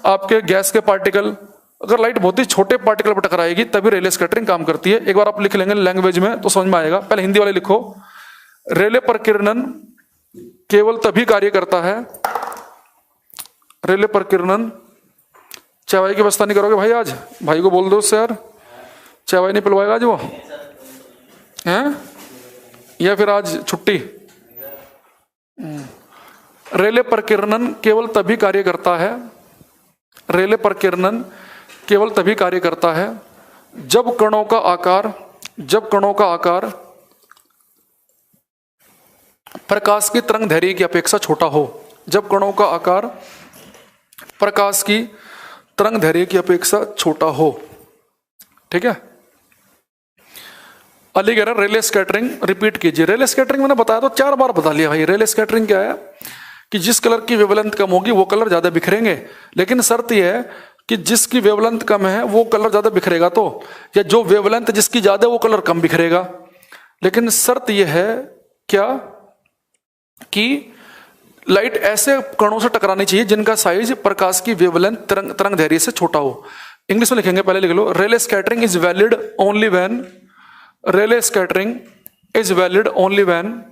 आपके गैस के पार्टिकल, अगर लाइट बहुत ही छोटे पार्टिकल पर टकराएगी तभी रिले स्कैटरिंग काम करती है। एक बार आप लिख लेंगे लैंग्वेज में तो समझ में आएगा। पहले हिंदी वाले लिखो, रिले प्रकीर्णन केवल तभी कार्य करता है, रिले प्रकीर्णन, चाय की व्यवस्था नहीं करोगे भाई आज, भाई को बोल दो उससे यार, चाय नहीं पिलवाएगा आज वो हैं, या फिर आज छुट्टी। रिले प्रकीर्णन केवल तभी कार्य करता है, रिले प्रकीर्णन केवल तभी कार्य करता है जब कणों का आकार, जब कणों का आकार प्रकाश की तरंग दैर्घ्य की अपेक्षा छोटा हो, जब कणों का आकार प्रकाश की तरंग दैर्घ्य की अपेक्षा छोटा हो। ठीक है, अली कह रहा रिले स्कैटरिंग रिपीट कीजिए। रिले स्कैटरिंग मैंने बताया तो 4 बार बता लिया भाई। रिले स्कैटरिंग क्या है कि जिस कलर की वेवलेंथ कम होगी वो कलर ज्यादा बिखरेंगे, लेकिन शर्त यह है कि जिसकी वेवलेंथ कम है वो कलर ज्यादा बिखरेगा, तो या जो वेवलेंथ जिसकी ज्यादा वो कलर कम बिखरेगा। लेकिन शर्त यह है क्या कि लाइट ऐसे कणों से टकरानी चाहिए जिनका साइज प्रकाश की वेवलेंथ तरंग दैर्घ्य से छोटा हो। इंग्लिश में लिखेंगे, पहले लिख लो, Rayleigh scattering is valid only when, Rayleigh scattering is valid only when,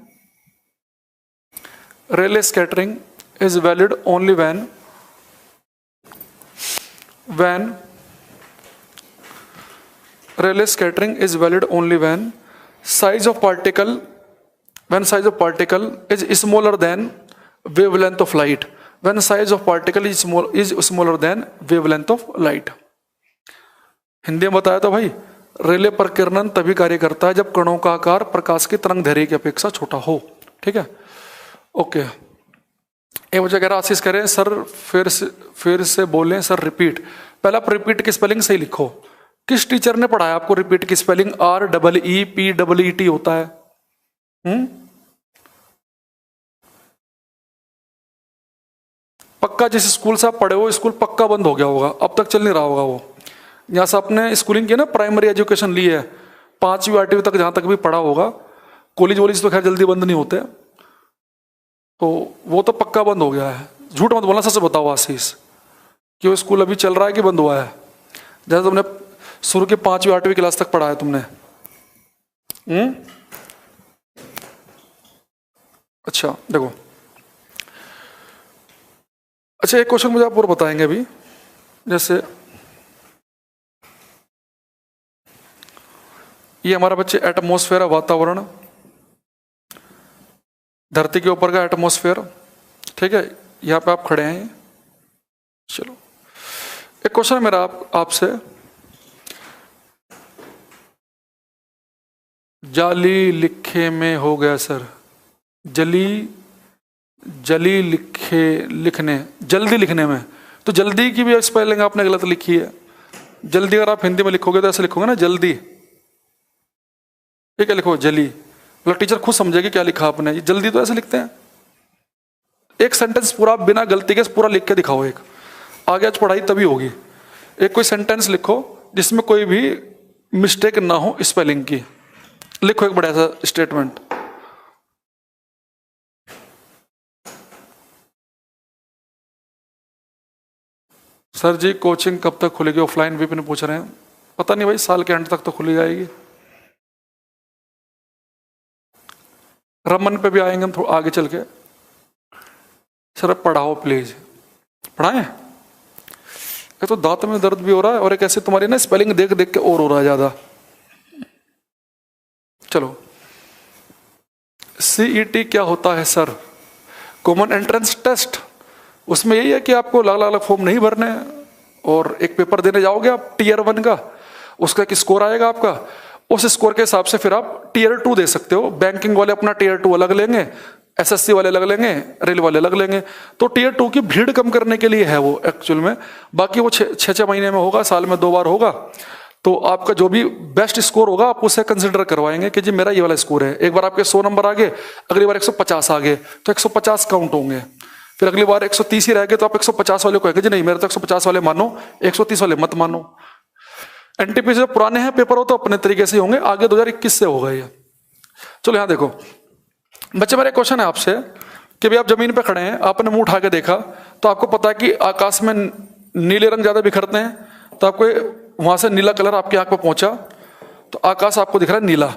Rayleigh scattering is valid only when Rayleigh scattering is valid only when size of particle, when size of particle is smaller than wavelength of light, when size of particle is smaller than wavelength of light। Hindi में बताया तो भाई, relay प्रकीर्णन तभी कार्य करता है जब कणों का आकार प्रकाश की तरंग दैर्घ्य की अपेक्षा छोटा हो। ठीक है, ओके। एक बच्चा कह रहा, आशीष कह रहे हैं सर फिर से बोलें सर रिपीट। पहला आप रिपीट की स्पेलिंग सही लिखो। किस टीचर ने पढ़ाया आपको रिपीट की स्पेलिंग? REEPEET होता है। पक्का जिस स्कूल से आप पढ़े हो स्कूल पक्का बंद हो गया होगा, अब तक चल नहीं रहा होगा वो। जहां से आपने स्कूलिंग की ना, प्राइमरी एजुकेशन ली है, 5वीं 8वीं तक जहां तक भी पढ़ा होगा, कॉलेज वॉलेज तो खैर जल्दी बंद नहीं होते, तो वो तो पक्का बंद हो गया है। झूठ मत बोलना, सच बताओ आशीष कि वो स्कूल अभी चल रहा है कि बंद हुआ है? जैसे तुमने शुरू के 5वीं 8वीं क्लास तक पढ़ा है तुमने। अच्छा देखो, अच्छा एक क्वेश्चन मुझे आप और बताएंगे अभी। जैसे ये हमारा बच्चे एटमॉस्फेयर है, वातावरण, धरती के ऊपर का एटमॉस्फेयर। ठीक है, यहां पे आप खड़े हैं। चलो एक क्वेश्चन है मेरा आपसे, जाली लिखे में हो गया सर, जली लिखे लिखने, जल्दी लिखने में, तो जल्दी की भी स्पेलिंग आपने गलत लिखी है। जल्दी अगर आप हिंदी में लिखोगे तो ऐसे लिखोगे ना, जल्दी, ये क्या लिखो, जली, मतलब टीचर खुद समझेगी क्या लिखा आपने। जल्दी तो ऐसे लिखते हैं। एक सेंटेंस पूरा बिना गलती के पूरा लिख के दिखाओ, एक आगे आज पढ़ाई तभी होगी। एक कोई सेंटेंस लिखो जिसमें कोई भी मिस्टेक ना हो स्पेलिंग की, लिखो एक बड़ा सा स्टेटमेंट। सर जी कोचिंग कब तक खुलेगी ऑफलाइन, विपिन पूछ रहे हैं। पता नहीं भाई, साल के एंड तक तो खुली जाएगी। रमन पे भी आएंगे हम थोड़ा आगे चल के। सर अब पढ़ाओ प्लीज। पढ़ाएं? एक तो दांत में दर्द भी हो रहा है और एक ऐसे तुम्हारी ना स्पेलिंग देख देख के और हो रहा है ज्यादा। चलो, सीईटी क्या होता है सर? Common entrance test. उसमें यही है कि आपको अलग अलग फॉर्म नहीं भरने हैं और एक पेपर देने जाओगे आप टीयर 1 का, उसका एक स्कोर आएगा आपका, उस स्कोर के हिसाब से फिर आप टीयर 2 दे सकते हो। बैंकिंग वाले अपना टीयर 2 अलग लेंगे, एसएससी वाले अलग लेंगे, रेल वाले अलग लेंगे। तो टीयर 2 की भीड़ कम करने के लिए है वो एक्चुअल में। बाकी वो 6-6 महीने में होगा, साल में 2 बार होगा। तो आपका जो भी बेस्ट स्कोर होगा आप उसे कंसिडर करवाएंगे कि जी मेरा ये वाला स्कोर है। एक बार आपके 100 नंबर आ गए, अगली बार 150 आ गए तो 150 काउंट होंगे। फिर अगली बार 130 ही रह गए तो आप 150 वाले को कहेंगे जी नहीं मेरे तो 150 वाले मानो, 130 वाले मत मानो। एनटीपीसी जो पुराने हैं पेपर हो तो अपने तरीके से होंगे, आगे 2021 से होगा ये। चलो यहाँ देखो बच्चे, मेरा क्वेश्चन है आपसे कि भाई आप जमीन पे खड़े हैं, आपने मुंह उठा के देखा तो आपको पता है कि आकाश में नीले रंग ज्यादा बिखरते हैं, तो आपको वहां से नीला कलर आपकी आंख पे पहुंचा तो आकाश आपको दिख रहा है नीला।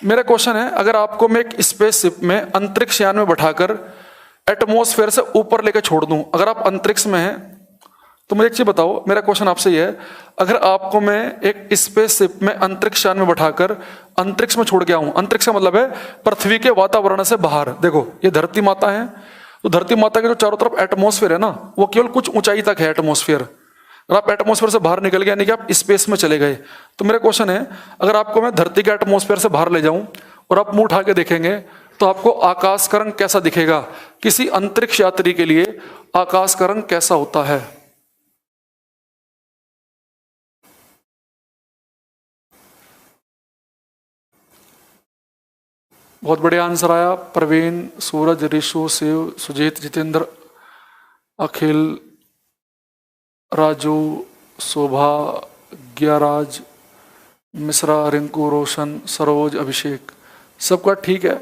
मेरा क्वेश्चन है, अगर आपको मैं एक स्पेसशिप में अंतरिक्ष यान में बैठाकर एटमॉस्फेयर से ऊपर लेकर छोड़ दूं, अगर आप अंतरिक्ष में हैं तो मुझे एक चीज बताओ, मेरा क्वेश्चन आपसे ये है, अगर आपको मैं एक स्पेसशिप में अंतरिक्ष यान में बैठाकर अंतरिक्ष में छोड़ के आऊं, अंतरिक्ष का मतलब है पृथ्वी के वातावरण से बाहर। देखो ये धरती माता है, तो धरती माता के जो चारों तरफ एटमॉस्फेयर है ना, वो केवल कुछ ऊंचाई तक है एटमॉस्फेयर। अगर आप एटमॉस्फेयर से बाहर निकल गए यानी कि आप स्पेस में चले गए, तो मेरा क्वेश्चन है, अगर आपको मैं धरती के एटमॉस्फेयर से बाहर ले जाऊं और आप मुंह उठा के देखेंगे तो आपको आकाश का रंग कैसा दिखेगा? किसी अंतरिक्ष यात्री के लिए आकाश का रंग कैसा होता है? बहुत बढ़िया आंसर आया। प्रवीण, सूरज, ऋषु, शिव, सुजीत, जितेंद्र, अखिल, राजू, शोभा, ज्ञाराज, मिश्रा, रिंकू, रोशन, सरोज, अभिषेक, सबका ठीक है।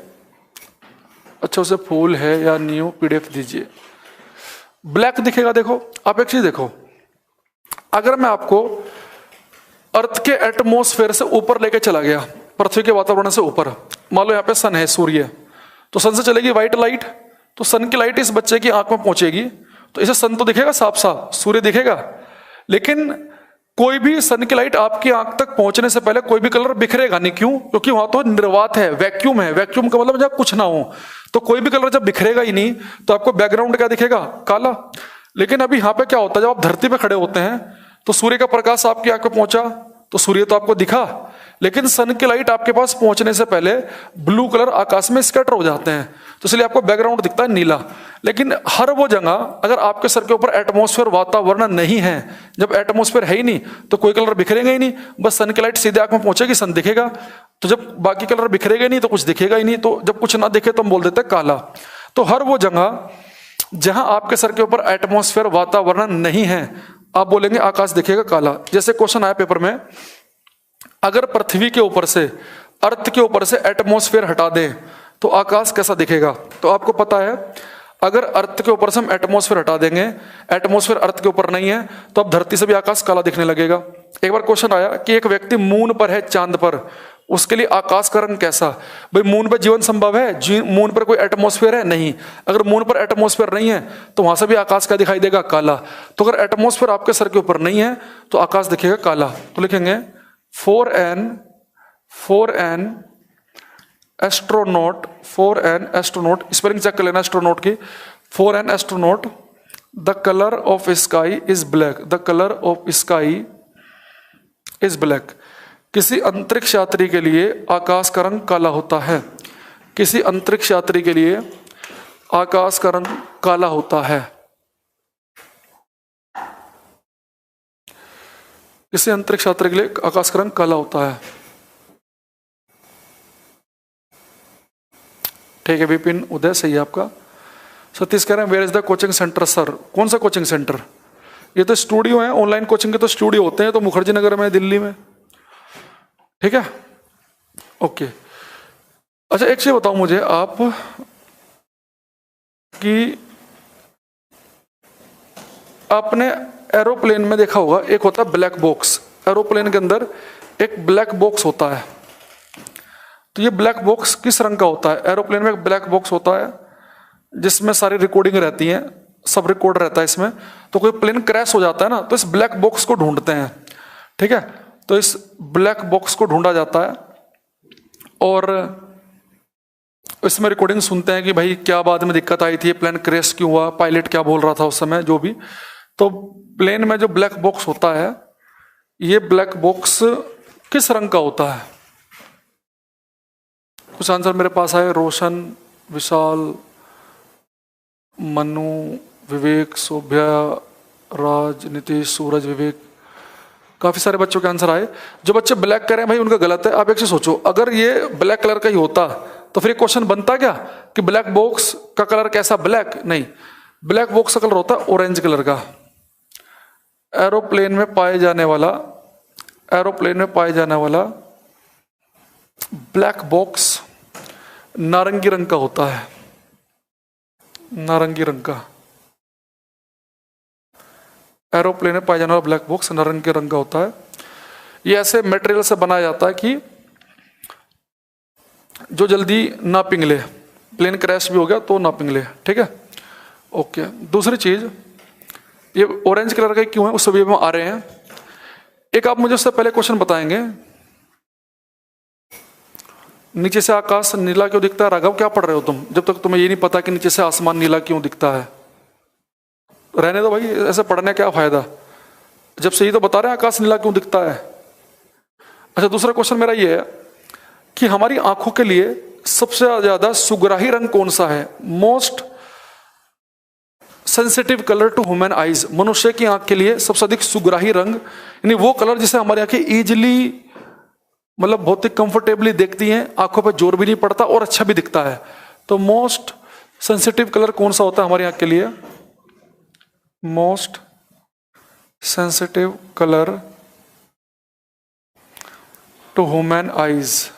अच्छा उसे फूल है या न्यू पीडीएफ दीजिए। ब्लैक दिखेगा। देखो आप एक चीज देखो, अगर मैं आपको अर्थ के एटमॉस्फेयर से ऊपर लेके चला गया, पृथ्वी के वातावरण से ऊपर, मान लो यहाँ पे सन है, सूर्य, तो सन से चलेगी व्हाइट लाइट, तो सन की लाइट इस बच्चे की आंख में पहुंचेगी तो इसे सन तो दिखेगा साफ साफ, सूर्य दिखेगा, लेकिन कोई भी सन की लाइट आपकी आंख तक पहुंचने से पहले कोई भी कलर बिखरेगा नहीं। क्यों? क्योंकि वहां तो निर्वात है, वैक्यूम है। वैक्यूम का मतलब जब कुछ ना हो, तो कोई भी कलर जब बिखरेगा ही नहीं तो आपको बैकग्राउंड क्या दिखेगा? काला। लेकिन अभी यहाँ पे क्या होता है, जब आप धरती पे खड़े होते हैं तो सूर्य का प्रकाश आपकी आंख पे पहुंचा तो सूर्य तो आपको दिखा, लेकिन सन की लाइट आपके पास पहुंचने से पहले ब्लू कलर आकाश में स्कैटर हो जाते हैं, तो इसलिए आपको बैकग्राउंड दिखता है नीला। लेकिन हर वो जगह अगर आपके सर के ऊपर एटमॉस्फेयर वातावरण नहीं है, जब एटमॉस्फेयर है ही नहीं तो कोई कलर बिखरेगा ही नहीं, बस सन की लाइट सीधे आंख में पहुंचेगी, सन दिखेगा। तो जब बाकी कलर बिखरेगा नहीं तो कुछ दिखेगा ही नहीं, तो जब कुछ ना दिखे तो हम बोल देते हैं काला। तो हर वो जगह जहां आपके सर के ऊपर एटमॉस्फेयर वातावरण नहीं है आप बोलेंगे आकाश दिखेगा काला। जैसे क्वेश्चन आया पेपर में, अगर पृथ्वी के ऊपर से, अर्थ के ऊपर से एटमॉस्फेयर हटा दें तो आकाश कैसा दिखेगा? तो आपको पता है अगर अर्थ के ऊपर से हम एटमॉस्फेयर हटा देंगे, एटमॉस्फेयर अर्थ के ऊपर नहीं है, तो अब धरती से भी आकाश काला दिखने लगेगा। एक बार क्वेश्चन आया कि एक व्यक्ति मून पर है, चांद पर, उसके लिए आकाश का रंग कैसा? भाई मून पर जीवन संभव है? मून पर कोई एटमॉस्फेयर है? नहीं। अगर मून पर एटमॉस्फेयर नहीं है तो वहां से भी आकाश का दिखाई देगा? काला। तो अगर एटमॉस्फेयर आपके सर के ऊपर नहीं है तो आकाश दिखेगा काला। तो लिखेंगे 4n astronaut, 4n astronaut, spelling check कर लेना एस्ट्रोनॉट की, 4n astronaut, the colour of sky is black, the colour of sky is black. किसी अंतरिक्ष यात्री के लिए आकाश का रंग काला होता है। किसी अंतरिक्ष यात्री के लिए आकाश का रंग काला होता है। किसी अंतरिक्ष यात्री के लिए आकाश का रंग काला होता है। ठीक है विपिन, उदय सही है आपका। सतीश कह रहे हैं where is the coaching centre sir. कौन सा कोचिंग सेंटर? ये तो स्टूडियो है, ऑनलाइन कोचिंग के तो स्टूडियो होते हैं, तो मुखर्जी नगर में, दिल्ली में। ठीक है, ओके। अच्छा एक चीज बताओ मुझे आप कि आपने एरोप्लेन में देखा होगा एक होता है ब्लैक बॉक्स। एरोप्लेन के अंदर एक ब्लैक बॉक्स होता है। तो ये ब्लैक बॉक्स किस रंग का होता है? एरोप्लेन में एक ब्लैक बॉक्स होता है जिसमें सारी रिकॉर्डिंग रहती है, सब रिकॉर्ड रहता है इसमें। तो कोई प्लेन क्रैश हो जाता है ना, तो इस ब्लैक बॉक्स को ढूंढते हैं। ठीक है, तो इस ब्लैक बॉक्स को ढूंढा जाता है और इसमें रिकॉर्डिंग सुनते हैं कि भाई क्या बाद में दिक्कत आई थी, प्लेन क्रैश क्यों हुआ, पायलट क्या बोल रहा था उस समय, जो भी। तो प्लेन में जो ब्लैक बॉक्स होता है, ये ब्लैक बॉक्स किस रंग का होता है? कुछ आंसर मेरे पास आए। रोशन, विशाल, मनु, विवेक, शोभ्या, राज, नीतीश, सूरज, विवेक, काफी सारे बच्चों के आंसर आए। जो बच्चे ब्लैक कह रहे हैं भाई उनका गलत है। आप एक चीज सोचो, अगर ये ब्लैक कलर का ही होता तो फिर क्वेश्चन बनता क्या कि ब्लैक बॉक्स का कलर कैसा? ब्लैक नहीं, ब्लैक बॉक्स का कलर होता है ऑरेंज कलर का। एरोप्लेन में पाए जाने वाला ब्लैक बॉक्स नारंगी रंग का होता है। नारंगी रंग का एरोप्लेन में पाया जाने वाला ब्लैक बॉक्स नारंगी रंग का होता है। ये ऐसे मटेरियल से बनाया जाता है कि जो जल्दी ना पिघले, प्लेन क्रैश भी हो गया तो ना पिघले। ठीक है, ओके। दूसरी चीज, ये ऑरेंज कलर का क्यों है उस सभी में आ रहे हैं। एक आप मुझे उससे पहले क्वेश्चन बताएंगे, नीचे से आकाश नीला क्यों दिखता है? राघव क्या पढ़ रहे हो तुम, जब तक तुम्हें ये नहीं पता कि नीचे से आसमान नीला क्यों दिखता है? रहने दो भाई, ऐसे पढ़ने क्या फायदा, जब सही तो बता रहे हैं आकाश नीला क्यों दिखता है। अच्छा, दूसरा क्वेश्चन मेरा ये है कि हमारी आंखों के लिए सबसे ज्यादा सुगराही रंग कौन सा है? Most sensitive colour to human eyes. मनुष्य की आंख के लिए सबसे अधिक सुगराही रंग, यानी वो कलर जिसे हमारी आंखें इजिली, मतलब बहुत ही कंफर्टेबली देखती हैं, आंखों पर जोर भी नहीं पड़ता और अच्छा भी दिखता है। तो मोस्ट सेंसिटिव कलर कौन सा होता है हमारी आंख के लिए? Most sensitive colour to human eyes.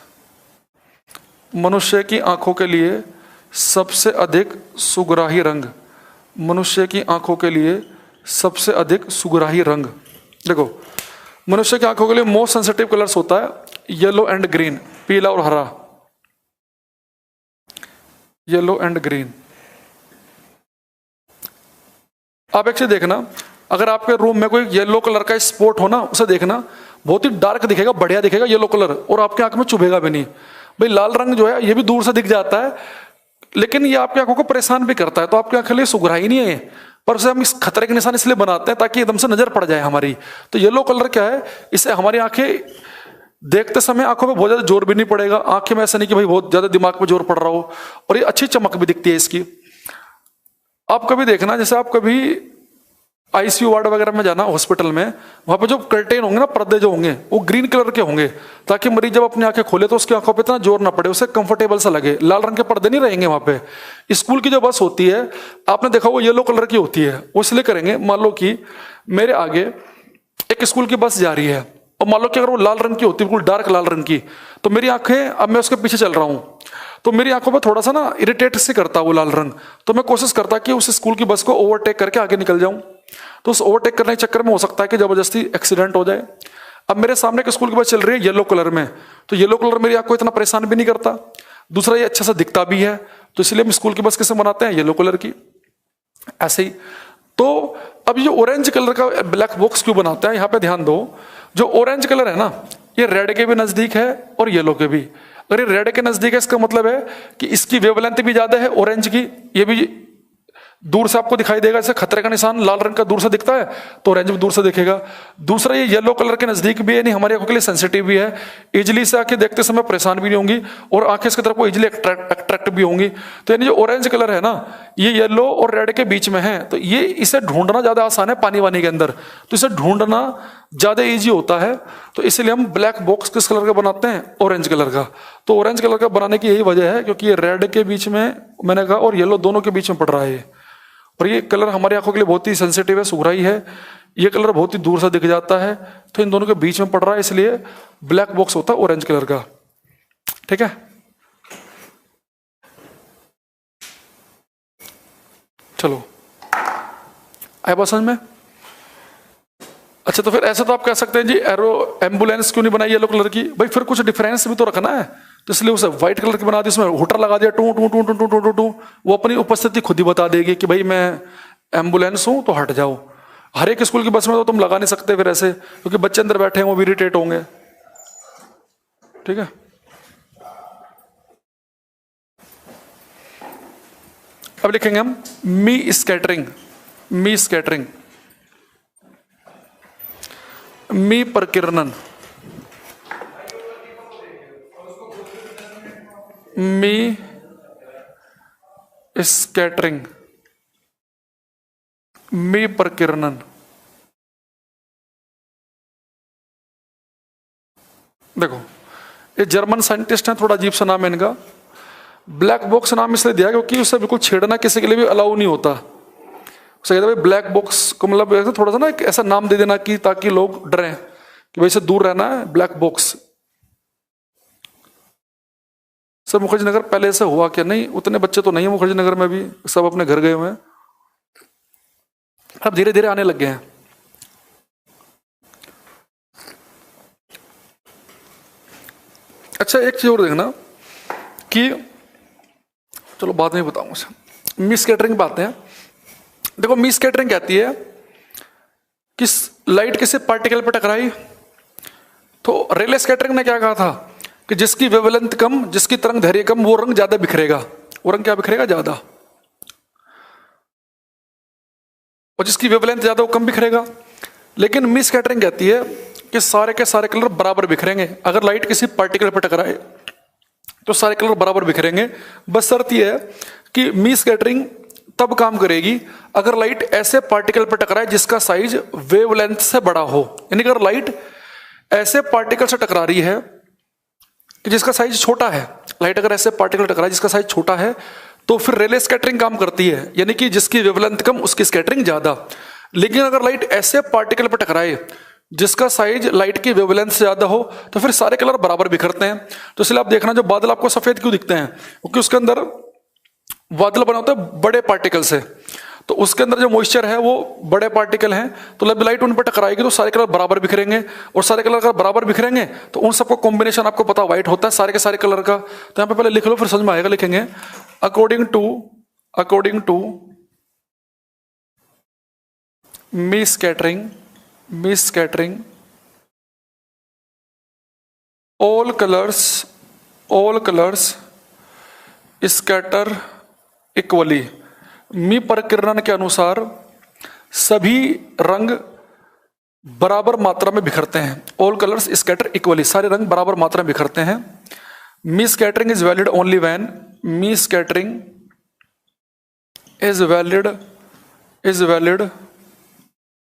मनुष्य की आंखों के लिए सबसे अधिक सुगराही रंग, मनुष्य की आंखों के लिए सबसे अधिक सुगराही रंग। देखो, मनुष्य की आंखों के लिए मोस्ट सेंसिटिव कलर्स होता है येलो एंड ग्रीन, पीला और हरा, येलो एंड ग्रीन। आप एक चीज देखना, अगर आपके रूम में कोई येलो कलर का स्पॉट हो ना, उसे देखना, बहुत ही डार्क दिखेगा, बढ़िया दिखेगा येलो कलर, और आपकी आंख में चुभेगा भी नहीं। भाई लाल रंग जो है ये भी दूर से दिख जाता है, लेकिन ये आपकी आंखों को परेशान भी करता है। तो आपकी आंखों के लिए सुगराही नहीं है, पर उसे हम इस खतरे के निशान इसलिए बनाते हैं ताकि एकदम से नजर पड़ जाए हमारी। तो येलो कलर क्या है, इससे हमारी आंखें देखते समय आंखों में बहुत ज्यादा जोर भी नहीं पड़ेगा, आंखें में ऐसा नहीं कि भाई बहुत ज्यादा दिमाग में जोर पड़ रहा हो, और ये अच्छी चमक भी दिखती है इसकी। आप कभी देखना, जैसे आप कभी आईसीयू वार्ड वगैरह में जाना हॉस्पिटल में, वहां पे जो कर्टेन होंगे ना, पर्दे जो होंगे वो ग्रीन कलर के होंगे, ताकि मरीज जब अपनी आंखें खोले तो उसकी आंखों पे इतना जोर ना पड़े, उसे कंफर्टेबल सा लगे। लाल रंग के पर्दे नहीं रहेंगे वहां पे। स्कूल की जो बस होती है आपने देखा वो येलो कलर की होती है, वो इसलिए करेंगे, मान लो कि मेरे आगे एक स्कूल की बस जा रही है और मान लो कि अगर वो लाल रंग की होती है, बिल्कुल डार्क लाल रंग की, तो मेरी आंखें, अब मैं उसके पीछे चल रहा हूं तो मेरी आंखों में थोड़ा सा ना इरिटेट से करता वो लाल रंग, तो मैं कोशिश करता कि उस स्कूल की बस को ओवरटेक करके आगे निकल जाऊं। तो उस ओवरटेक करने के चक्कर में हो सकता है कि जबरदस्ती एक्सीडेंट हो जाए। अब मेरे सामने एक स्कूल की बस चल रही है येलो कलर में, तो येलो कलर मेरी आंख को इतना परेशान भी नहीं करता, दूसरा ये अच्छा सा दिखता भी है, तो इसलिए हम स्कूल की बस किसे बनाते हैं? येलो कलर की। ऐसे ही तो अब ये ऑरेंज कलर का ब्लैक बॉक्स क्यों बनाते हैं, यहां पे ध्यान दो। जो ऑरेंज कलर है ना, ये रेड के भी नजदीक है और येलो के भी। अगर ये रेड के नजदीक है, इसका मतलब है कि इसकी वेवलेंथ भी ज्यादा है ऑरेंज की, ये भी दूर से आपको दिखाई देगा, जैसे खतरे का निशान लाल रंग का दूर से दिखता है तो ऑरेंज भी दूर से दिखेगा। दूसरा ये येलो कलर के नजदीक भी है, नहीं हमारी आंखों के लिए सेंसिटिव भी है, इजिली से आंखें देखते समय परेशान भी नहीं होंगी और आंखें इसकी तरफ को इजिली अट्रैक्ट भी होंगी। तो यानी जो ऑरेंज कलर है ना, ये येलो और रेड के बीच में है, तो ये इसे ढूंढना ज्यादा आसान है पानी वानी के अंदर, तो इसे ढूंढना ज्यादा ईजी होता है। तो इसलिए हम ब्लैक बॉक्स किस कलर का बनाते हैं, ऑरेंज कलर का। तो ऑरेंज कलर का बनाने की यही वजह है क्योंकि ये रेड के बीच में मैंने कहा और येलो दोनों के बीच में पड़ रहा है, और ये कलर हमारी आंखों के लिए बहुत ही सेंसिटिव है, सुघराई है, ये कलर बहुत ही दूर से दिख जाता है, तो इन दोनों के बीच में पड़ रहा है, इसलिए ब्लैक बॉक्स होता है ऑरेंज कलर का। ठीक है, चलो आया बात समझ में? अच्छा, तो फिर ऐसे तो आप कह सकते हैं जी एरो एम्बुलेंस क्यों नहीं बनाई येलो कलर की? भाई फिर कुछ डिफरेंस भी तो रखना है, तो इसलिए उसे व्हाइट कलर की बना दी, उसमें हुटर लगा दिया, टू टू टू टू टू टू टू, वो अपनी उपस्थिति खुद ही बता देगी कि भाई मैं एम्बुलेंस हूं तो हट जाओ। हर एक स्कूल की बस में तो तुम लगा नहीं सकते फिर ऐसे, क्योंकि बच्चे अंदर बैठे हैं वो भी इरिटेट होंगे। ठीक है, अब लिखेंगे हम मी स्कैटरिंग, मी स्कैटरिंग, मी प्रकीर्णन, मी स्कैटरिंग, मी प्रकीर्णन। देखो ये जर्मन साइंटिस्ट हैं, थोड़ा अजीब सा नाम है इनका। ब्लैक बॉक्स नाम इसलिए दिया क्योंकि उससे बिल्कुल छेड़ना किसी के लिए भी अलाउ नहीं होता। उसे कहते हैं ब्लैक बॉक्स को, मतलब थोड़ा सा ना एक ऐसा नाम दे देना कि ताकि लोग डरें कि भाई से दूर रहना है, black box. Sir Mukherjee Nagar पहले से हुआ क्या? नहीं, उतने बच्चे तो नहीं है मुखर्जी नगर में भी, सब अपने घर गए हुए हैं, अब धीरे धीरे आने लग गए हैं। अच्छा एक चीज और देखना कि, चलो बाद में बताऊंगा, मिस कैटरिंग बात है। देखो मिस कैटरिंग कहती है कि लाइट किसी पार्टिकल पर टकराई, तो रेले स्कैटरिंग ने क्या कहा था कि जिसकी वेवलेंथ कम, जिसकी तरंग दैर्घ्य कम, वो रंग ज्यादा बिखरेगा, वो रंग क्या बिखरेगा? ज्यादा, और जिसकी वेवलेंथ ज्यादा वो कम बिखरेगा। लेकिन मिस स्कैटरिंग कहती है कि सारे के सारे कलर बराबर बिखरेंगे। अगर लाइट किसी पार्टिकल पर टकराए तो सारे कलर बराबर बिखरेंगे, बस शर्त यह है कि मिस स्कैटरिंग तब काम करेगी अगर लाइट ऐसे पार्टिकल पर टकराए जिसका साइज वेवलेंथ से बड़ा हो। यानी अगर लाइट ऐसे पार्टिकल से टकरा रही है कि जिसका साइज छोटा है, लाइट अगर ऐसे पार्टिकल टकरा जिसका साइज छोटा है, तो फिर रेले स्कैटरिंग काम करती है, यानी कि जिसकी वेवलेंथ कम उसकी स्कैटरिंग ज्यादा। लेकिन अगर लाइट ऐसे पार्टिकल पर टकराए जिसका साइज लाइट की वेवलेंथ से ज्यादा हो, तो फिर सारे कलर बराबर बिखरते हैं। तो इसलिए आप देखना जो बादल आपको सफेद क्यों दिखते हैं, क्योंकि उसके अंदर बादल बना होता है बड़े पार्टिकल से, तो उसके अंदर जो मॉइस्चर है वो बड़े पार्टिकल हैं, तो जब लाइट उन पर टकराएगी तो सारे कलर बराबर बिखरेंगे, और सारे कलर अगर बराबर बिखरेंगे तो उन सबका कॉम्बिनेशन आपको पता व्हाइट होता है सारे के सारे कलर का। तो यहाँ पे पहले लिख लो फिर समझ में आएगा। लिखेंगे according to Mie's scattering all colors scatter equally. Mie प्रकीर्णन के अनुसार सभी रंग बराबर मात्रा में बिखरते हैं। ऑल कलर्स स्कैटर इक्वली, सारे रंग बराबर मात्रा में बिखरते हैं। Mie scattering is valid only when, Mie scattering is valid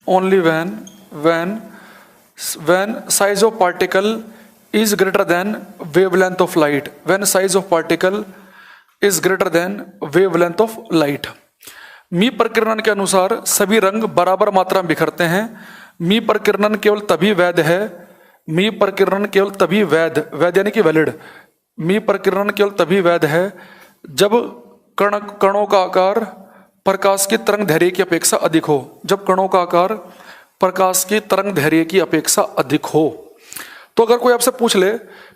only when size of particle is greater than wavelength of light, when size of particle is greater than wavelength of light। मी प्रकीर्णन के अनुसार सभी रंग बराबर मात्रा में बिखरते हैं। मी प्रकीर्णन केवल तभी वैध है, मी प्रकीर्णन केवल तभी वैध यानी कि वैलिड, मी प्रकीर्णन केवल तभी वैध है जब कणों का आकार प्रकाश की तरंग दैर्घ्य की अपेक्षा अधिक हो, जब कणों का आकार प्रकाश की तरंग दैर्घ्य की अपेक्षा अधिक हो। तो अगर कोई आपसे पूछ ले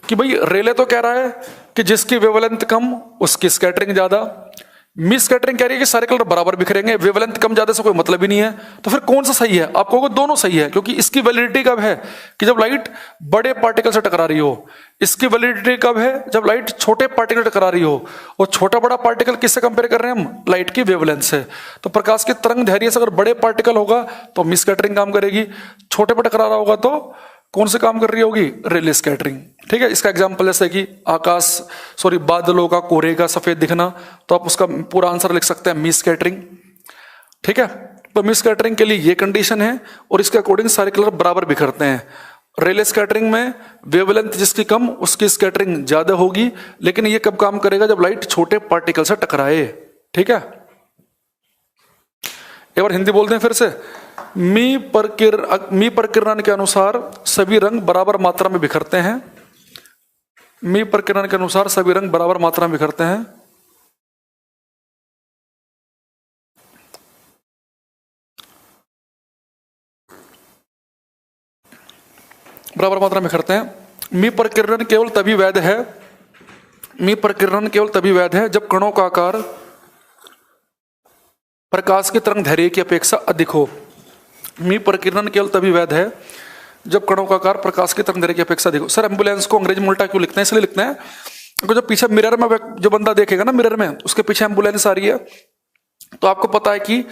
कि भाई रेले तो कह रहा है कि जिसकी वेवलेंथ कम उसकी स्कैटरिंग ज्यादा, मिस स्कैटरिंग कह रही है कि सारे कलर बराबर बिखरेंगे, वेवलेंथ कम ज्यादा से कोई मतलब ही नहीं है। तो फिर कौन सा सही है? आप कहोगे दोनों सही है, क्योंकि इसकी वैलिडिटी कब है कि जब लाइट बड़े पार्टिकल से टकरा रही हो, इसकी वैलिडिटी कब है जब लाइट छोटे पार्टिकल टकरा रही हो। और छोटा बड़ा पार्टिकल किससे कंपेयर कर रहे हैं हम? लाइट की वेवलेंथ से। तो प्रकाश की तरंग दैर्ध्य से अगर बड़े पार्टिकल होगा तो मिस स्कैटरिंग काम करेगी, छोटे पर टकरा रहा होगा तो कौन से काम कर रही होगी? रेले स्कैटरिंग। ठीक है, इसका एग्जांपल जैसे कि बादलों का, कोहरे का सफेद दिखना, तो आप उसका पूरा आंसर लिख सकते हैं मिस स्कैटरिंग। ठीक है, तो मिस स्कैटरिंग के लिए ये कंडीशन है और इसके अकॉर्डिंग सारे कलर बराबर बिखरते हैं। रेले स्कैटरिंग में वेवलेंथ जिसकी कम उसकी स्कैटरिंग ज्यादा होगी, लेकिन ये कब काम करेगा? जब लाइट छोटे पार्टिकल से टकराए। ठीक है, एक बार हिंदी बोलते हैं फिर से। मी प्रकीर्णन के अनुसार सभी रंग बराबर मात्रा में बिखरते हैं। मी प्रकीर्णन के अनुसार सभी रंग बराबर मात्रा में बिखरते हैं। बराबर मात्रा में बिखरते हैं। मी प्रकीर्णन केवल तभी वैध है, मी प्रकीर्णन केवल तभी वैध है जब कणों का आकार प्रकाश की तरंग दैर्ध्य की अपेक्षा अधिक हो। मी प्रकीर्णन केवल तभी वैध है जब कणों का आकार प्रकाश की तरंग दैर्ध्य की अपेक्षा अधिक हो। सर एम्बुलेंस को अंग्रेजी में उल्टा क्यों लिखते हैं? इसलिए लिखते हैं क्योंकि जब पीछे मिरर में जो बंदा देखेगा ना, मिरर में उसके पीछे एम्बुलेंस आ रही है, तो आपको पता है कि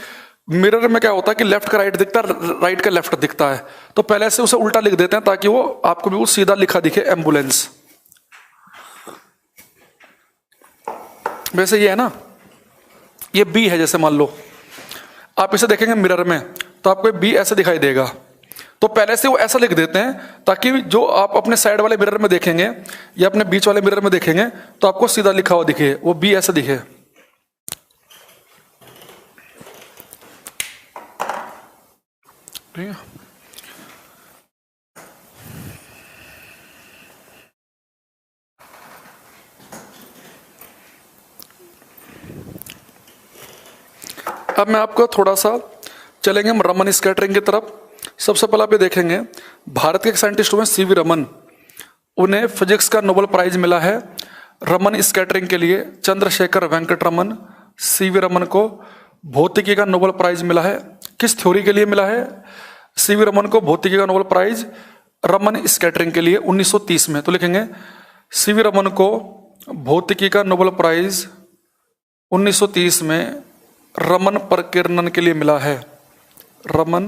मिरर में क्या होता है कि लेफ्ट का राइट दिखता है, राइट का लेफ्ट दिखता है, तो पहले से उसे उल्टा लिख देते हैं ताकि वो आपको भी सीधा लिखा दिखे एम्बुलेंस। वैसे ये है ना, ये बी है, जैसे मान लो आप इसे देखेंगे मिरर में तो आपको बी ऐसे दिखाई देगा, तो पहले से वो ऐसा लिख देते हैं ताकि जो आप अपने साइड वाले मिरर में देखेंगे या अपने बीच वाले मिरर में देखेंगे तो आपको सीधा लिखा हुआ दिखे, वो बी ऐसे दिखे। ठीक है, अब मैं आपको थोड़ा सा चलेंगे हम रमन स्कैटरिंग की तरफ। सबसे पहले आप ये देखेंगे, भारत के एक साइंटिस्ट हुए सीवी रमन, उन्हें फिजिक्स का नोबेल प्राइज मिला है रमन स्कैटरिंग के लिए। चंद्रशेखर वेंकट रमन, सीवी रमन को भौतिकी का नोबेल प्राइज मिला है। किस थ्योरी के लिए मिला है सीवी रमन को भौतिकी का नोबेल प्राइज? रमन स्कैटरिंग के लिए 1930 में। तो लिखेंगे सीवी रमन को भौतिकी का नोबेल प्राइज 1930 में रमन प्रकीर्णन के लिए मिला है। रमन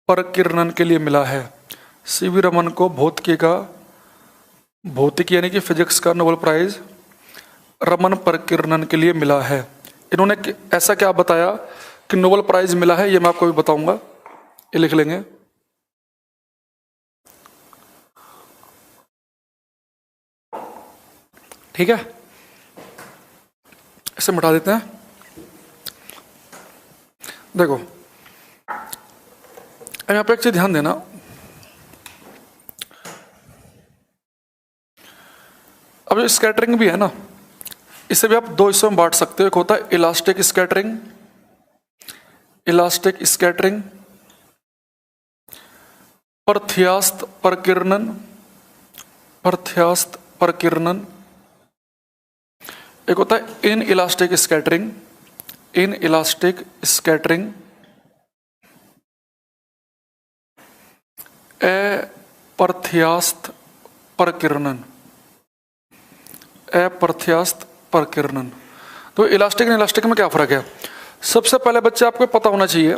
प्रकीर्णन के लिए मिला है। सीवी रमन को भौतिकी यानी कि फिजिक्स का नोबेल प्राइज रमन प्रकीर्णन के लिए मिला है। इन्होंने ऐसा क्या बताया कि नोबेल प्राइज मिला है, ये मैं आपको भी बताऊंगा, ये लिख लेंगे। ठीक है, इसे मिटा देते हैं। देखो यहाँ पे एक चीज ध्यान देना, अब जो स्कैटरिंग भी है ना, इसे भी आप दो हिस्सों में बांट सकते हो। एक होता है इलास्टिक स्कैटरिंग, इलास्टिक स्कैटरिंग, प्रत्यास्थ प्रकीर्णन, प्रत्यास्थ प्रकीर्णन। एक होता है inelastic scattering, inelastic scattering, अप्रत्यास्थ प्रकीर्णन, अप्रत्यास्थ प्रकीर्णन। तो इलास्टिक और इलास्टिक में क्या फर्क है? सबसे पहले बच्चे आपको पता होना चाहिए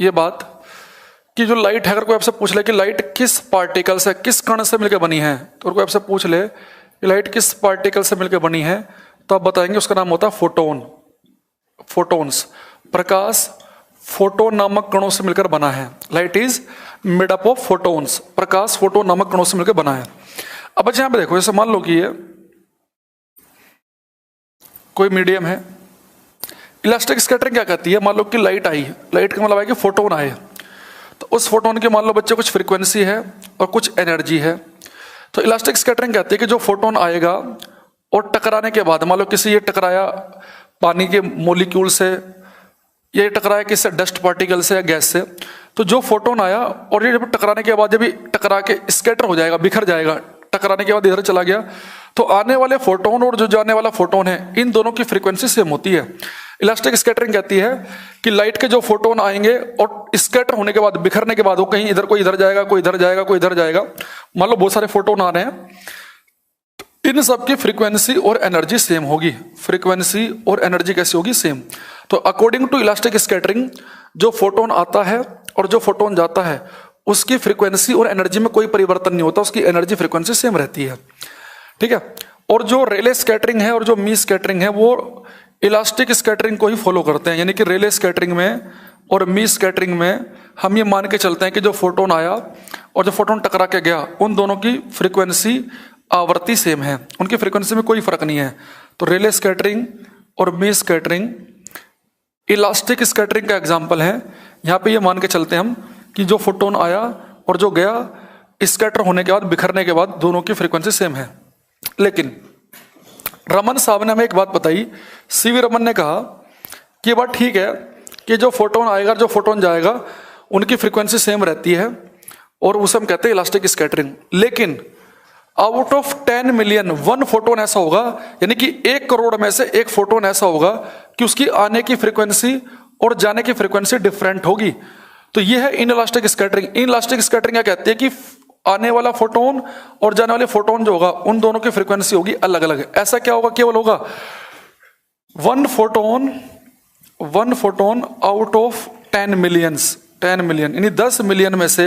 ये बात कि जो लाइट है, अगर कोई आपसे पूछ ले कि लाइट किस पार्टिकल से, किस कण से मिलकर बनी है, तो कोई आपसे पूछ ले कि लाइट किस पार्टिकल से मिलकर बनी है, तो आप बताएंगे उसका नाम होता है फोटोन, फोटोन्स। प्रकाश फोटोन नामक कणों से मिलकर बना है। Light is made up of photons, Prakash photon नामक कणों से मिलकर बना है। अब बच्चे यहां पे देखो, जैसे मान लो कि ये कोई मीडियम है। इलास्टिक स्कैटरिंग क्या कहती है? मान लो कि लाइट आई, लाइट का मतलब है कि फोटोन आए, तो उस फोटोन के मान लो बच्चे कुछ फ्रीक्वेंसी है और कुछ एनर्जी है। तो इलास्टिक स्कैटरिंग कहती है कि जो फोटोन आएगा और टकराने के बाद, मान लो किसी ये टकराया पानी के मॉलिक्यूल से, ये टकराया किससे? डस्ट पार्टिकल से या गैस से, तो जो फोटोन आया और ये जब टकराने के बाद जब टकरा के स्कैटर हो जाएगा, बिखर जाएगा, टकराने के बाद इधर चला गया, तो आने वाले फोटोन और जो जाने वाला फोटोन है, इन दोनों की फ्रीक्वेंसी सेम होती है। इलास्टिक स्कैटरिंग कहती है कि लाइट के जो फोटोन आएंगे और स्कैटर होने के बाद, बिखरने के बाद, वो कहीं इधर, कोई इधर जाएगा, कोई इधर जाएगा, कोई इधर जाएगा, मान लो बहुत सारे फोटोन आ रहे हैं, इन सब की फ्रीक्वेंसी और एनर्जी सेम होगी। फ्रीक्वेंसी और एनर्जी कैसी होगी? सेम। तो अकॉर्डिंग टू इलास्टिक स्कैटरिंग, जो फोटोन आता है और जो फोटोन जाता है, उसकी फ्रीक्वेंसी और एनर्जी में कोई परिवर्तन नहीं होता, उसकी एनर्जी फ्रीक्वेंसी सेम रहती है। ठीक है। और जो रेले स्कैटरिंग है और जो मी स्कैटरिंग है, वो इलास्टिक स्कैटरिंग को ही फॉलो करते हैं। यानी कि रेले स्कैटरिंग में और मी स्कैटरिंग में हम ये मान के चलते हैं कि जो फोटोन आया और जो फोटोन टकरा के गया, उन दोनों की फ्रीक्वेंसी, आवृत्ति सेम है, उनकी फ्रीक्वेंसी में कोई फर्क नहीं है। तो रेले स्कैटरिंग और मी स्कैटरिंग इलास्टिक स्कैटरिंग का एग्जाम्पल है। यहाँ पे ये मान के चलते हैं हम कि जो फोटोन आया और जो गया, स्कैटर होने के बाद, बिखरने के बाद, दोनों की फ्रीक्वेंसी सेम है। लेकिन रमन साहब ने हमें एक बात बताई, सीवी रमन ने कहा कि ये बात ठीक है कि जो फोटोन आएगा, जो फोटोन जाएगा, उनकी फ्रीक्वेंसी सेम रहती है और उसे हम कहते हैं इलास्टिक स्कैटरिंग। लेकिन आउट ऑफ 10 मिलियन 1 फोटोन ऐसा होगा, यानी कि 1 करोड़ में से 1 फोटोन ऐसा होगा कि उसकी आने की फ्रीक्वेंसी और जाने की फ्रीक्वेंसी डिफरेंट होगी। तो यह है इनइलास्टिक स्कैटरिंग। इनइलास्टिक स्कैटरिंग क्या कहती है कि आने वाला फोटोन और जाने वाले फोटोन जो होगा, उन दोनों की फ्रीक्वेंसी होगी अलग अलग। ऐसा क्या होगा? केवल होगा 1 फोटोन आउट ऑफ 10 मिलियन, यानी 10 मिलियन में से,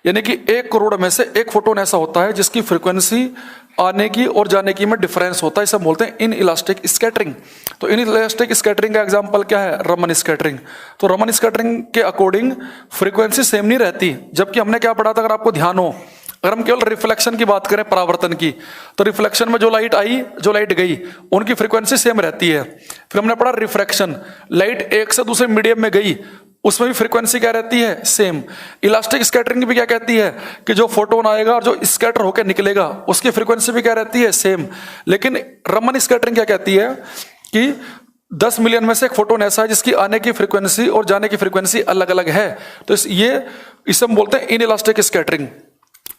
यानी कि 1 करोड़ में से 1 फोटोन ऐसा होता है जिसकी फ्रीक्वेंसी आने की और जाने की में डिफरेंस होता है। इसे बोलते हैं इन इलास्टिक स्कैटरिंग। तो इन इलास्टिक स्कैटरिंग का एग्जांपल क्या है? रमन स्कैटरिंग। तो रमन स्कैटरिंग के अकॉर्डिंग फ्रीक्वेंसी सेम नहीं रहती। जबकि हमने क्या पढ़ा था, अगर आपको ध्यान हो, अगर हम केवल रिफ्लेक्शन की बात करें, परावर्तन की, तो रिफ्लेक्शन में जो लाइट आई, जो लाइट गई, उनकी फ्रीक्वेंसी सेम रहती है। फिर हमने पढ़ा रिफ्रैक्शन, लाइट एक से दूसरे मीडियम में गई, उसमें भी फ्रीक्वेंसी क्या रहती है? सेम। इलास्टिक स्कैटरिंग भी क्या कहती है कि जो फोटोन आएगा और जो स्कैटर होकर निकलेगा, उसकी फ्रीक्वेंसी भी क्या रहती है? सेम। लेकिन रमन स्कैटरिंग क्या कहती है कि 10 मिलियन में से 1 फोटोन ऐसा है जिसकी आने की फ्रीक्वेंसी और जाने की फ्रीक्वेंसी अलग अलग है। तो इसे हम बोलते हैं इनइलास्टिक स्कैटरिंग।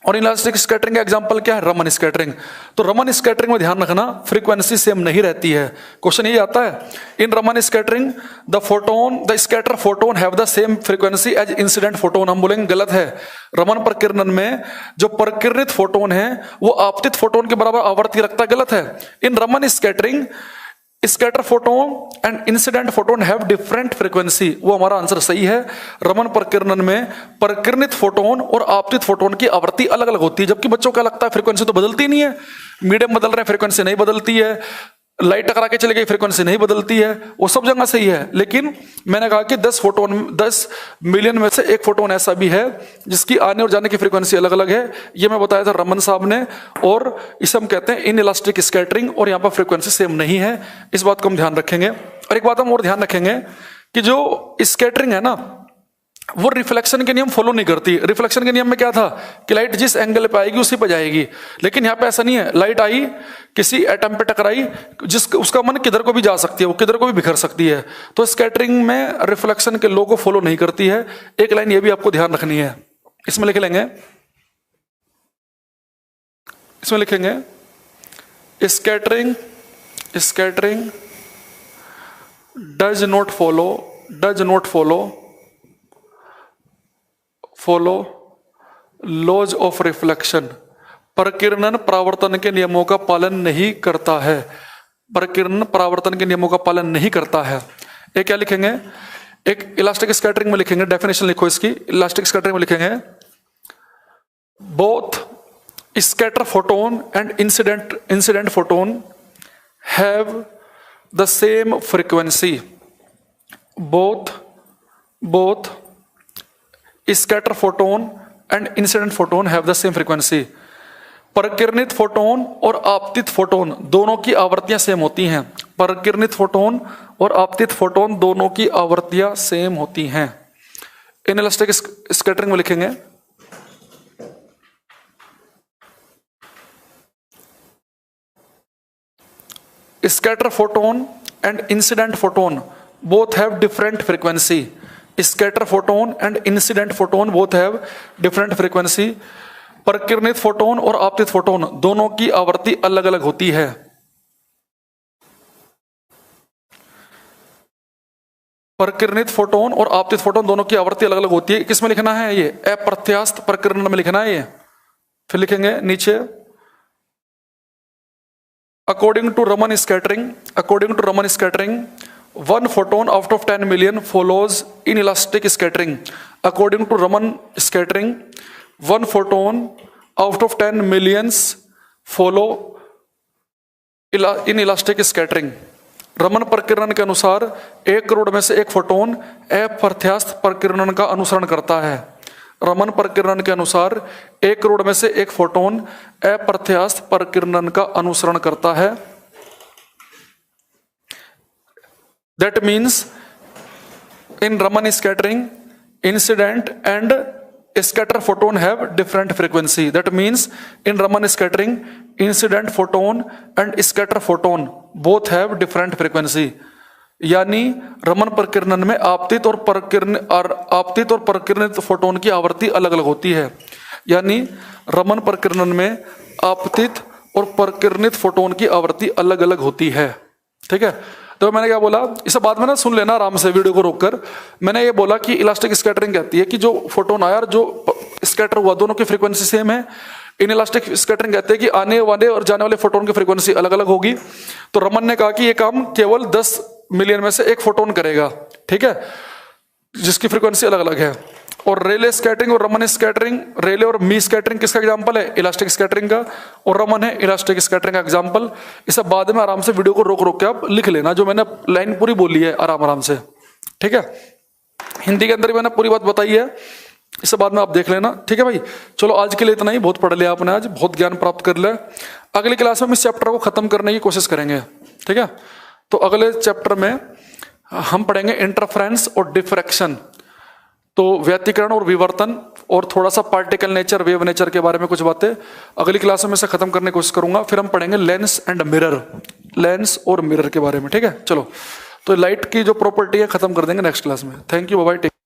और इलास्टिक स्कैटरिंग का एग्जांपल क्या है? रमन स्कैटरिंग। तो रमन स्कैटरिंग में ध्यान रखना, फ्रीक्वेंसी सेम नहीं रहती है। क्वेश्चन ये आता है, in Raman scattering the scatter photon have the same frequency as incident photon. हम बोलेंगे गलत है। रमन प्रकीर्णन में जो प्रकीर्णित फोटोन है वो आपतित फोटोन के बराबर आवर्ती रखता है। गलत है। In Raman scattering scatter photon and incident photon have different frequency. वो हमारा आंसर सही है। रमन प्रकीर्णन में प्रकीर्णित फोटोन और आपतित फोटोन की आवृत्ति अलग अलग होती है। जबकि बच्चों का लगता है फ्रीक्वेंसी तो बदलती नहीं है, मीडियम बदल रहे हैं, फ्रीक्वेंसी नहीं बदलती है, लाइट टकरा के चले गई, फ्रीक्वेंसी नहीं बदलती है। वो सब जगह सही है। लेकिन मैंने कहा कि 10 मिलियन में से 1 फोटोन ऐसा भी है जिसकी आने और जाने की फ्रीक्वेंसी अलग अलग है। ये मैं बताया था रमन साहब ने। और इसे हम कहते हैं इन इलास्टिक स्कैटरिंग। और यहाँ पर फ्रीक्वेंसी सेम नहीं है। इस बात को हम ध्यान रखेंगे। और एक बात हम और ध्यान रखेंगे कि जो स्कैटरिंग है ना, वो रिफ्लेक्शन के नियम फॉलो नहीं करती। रिफ्लेक्शन के नियम में क्या था कि लाइट जिस एंगल पे आएगी उसी पे जाएगी। लेकिन यहाँ पे ऐसा नहीं है। लाइट आई, किसी एटम पे टकराई, उसका मन किधर को भी जा सकती है, वो किधर को भी बिखर सकती है। तो स्कैटरिंग में रिफ्लेक्शन के लॉ को फॉलो नहीं करती है। एक लाइन ये भी आपको ध्यान रखनी है, इसमें लिख लेंगे, इसमें लिखेंगे scattering does not follow laws of reflection. प्रकीर्णन परावर्तन के नियमों का पालन नहीं करता है। प्रकीर्णन परावर्तन के नियमों का पालन नहीं करता है। एक क्या लिखेंगे, एक इलास्टिक स्कैटरिंग में लिखेंगे, डेफिनेशन लिखो इसकी। इलास्टिक स्कैटरिंग में लिखेंगे both scatter photon and incident photon have the same frequency. Both scatter photon and incident photon have the same frequency. प्रकीर्णित फोटोन और आपतित फोटोन दोनों की आवृत्तियां सेम होती हैं। प्रकीर्णित फोटोन और आपतित फोटोन दोनों की आवृत्तियां सेम होती हैं। इनइलास्टिक स्कैटरिंग में लिखेंगे scatter photon and incident photon both have different frequency. Scatter photon and incident photon both have different frequency. प्रकिरणित फोटोन और आपतित फोटोन दोनों की आवृत्ति अलग अलग होती है। प्रकिरणित फोटोन और आपतित फोटोन दोनों की आवृत्ति अलग अलग होती है। किसमें लिखना है? ये अप्रत्यास्थ प्रकीर्णन में लिखना है ये। फिर लिखेंगे नीचे according to Raman scattering 1 photon out of 10 million follows inelastic scattering. According to Raman scattering, 1 photon out of 10 millions follow inelastic scattering. Raman प्रकीर्णन के अनुसार 1 करोड़ में से 1 फोटोन अप्रत्यास्थ प्रकीर्णन का अनुसरण करता है। रमन प्रकीर्णन के अनुसार 1 करोड़ में से 1 फोटोन अप्रत्यास्थ प्रकीर्णन का अनुसरण करता है। That means in Raman scattering, incident and scatter photon have different frequency. That means in Raman scattering, incident photon and scatter photon both have different frequency. यानी रमन प्रकीर्णन में आपतित और प्रकीर्णित फोटोन की आवृत्ति अलग अलग होती है। यानी रमन प्रकीर्णन में आपतित और प्रकीर्णित फोटोन की आवृत्ति अलग अलग होती है। ठीक है, तो मैंने क्या बोला, इसे बाद में ना सुन लेना आराम से वीडियो को रोककर। मैंने ये बोला कि इलास्टिक स्कैटरिंग कहती है कि जो फोटोन आया और जो स्कैटर हुआ दोनों की फ्रीक्वेंसी सेम है। इन इलास्टिक स्कैटरिंग कहते हैं कि आने वाले और जाने वाले फोटोन की फ्रीक्वेंसी अलग अलग होगी। तो रमन ने कहा कि ये काम केवल 10 मिलियन में से 1 फोटोन करेगा, ठीक है, जिसकी फ्रीक्वेंसी अलग अलग है। और रेले स्कैटरिंग और रमन स्कैटरिंग, रेले और मी स्कैटरिंग किसका एग्जांपल है? इलास्टिक स्कैटरिंग का, और रमन है इलास्टिक स्कैटरिंग का एग्जांपल। इसे बाद में आराम से वीडियो को रोक रोक के आप लिख लेना, जो मैंने लाइन पूरी बोली है आराम आराम से, ठीक है। हिंदी के अंदर भी मैंने पूरी बात बताई है, इसे बाद में आप देख लेना, ठीक है भाई। चलो आज के लिए इतना ही, बहुत पढ़ लिया आपने, आज बहुत ज्ञान प्राप्त कर लिया। अगली क्लास में हम इस चैप्टर को खत्म करने की कोशिश करेंगे, ठीक है। तो अगले चैप्टर में हम पढ़ेंगे इंटरफेरेंस और डिफ्रैक्शन, तो व्यतिकरण और विवर्तन, और थोड़ा सा पार्टिकल नेचर, वेव नेचर के बारे में कुछ बातें अगली क्लास में से खत्म करने की कोशिश करूंगा। फिर हम पढ़ेंगे लेंस एंड मिरर, लेंस और मिरर के बारे में, ठीक है। चलो, तो लाइट की जो प्रॉपर्टी है खत्म कर देंगे नेक्स्ट क्लास में। Thank you, bye bye.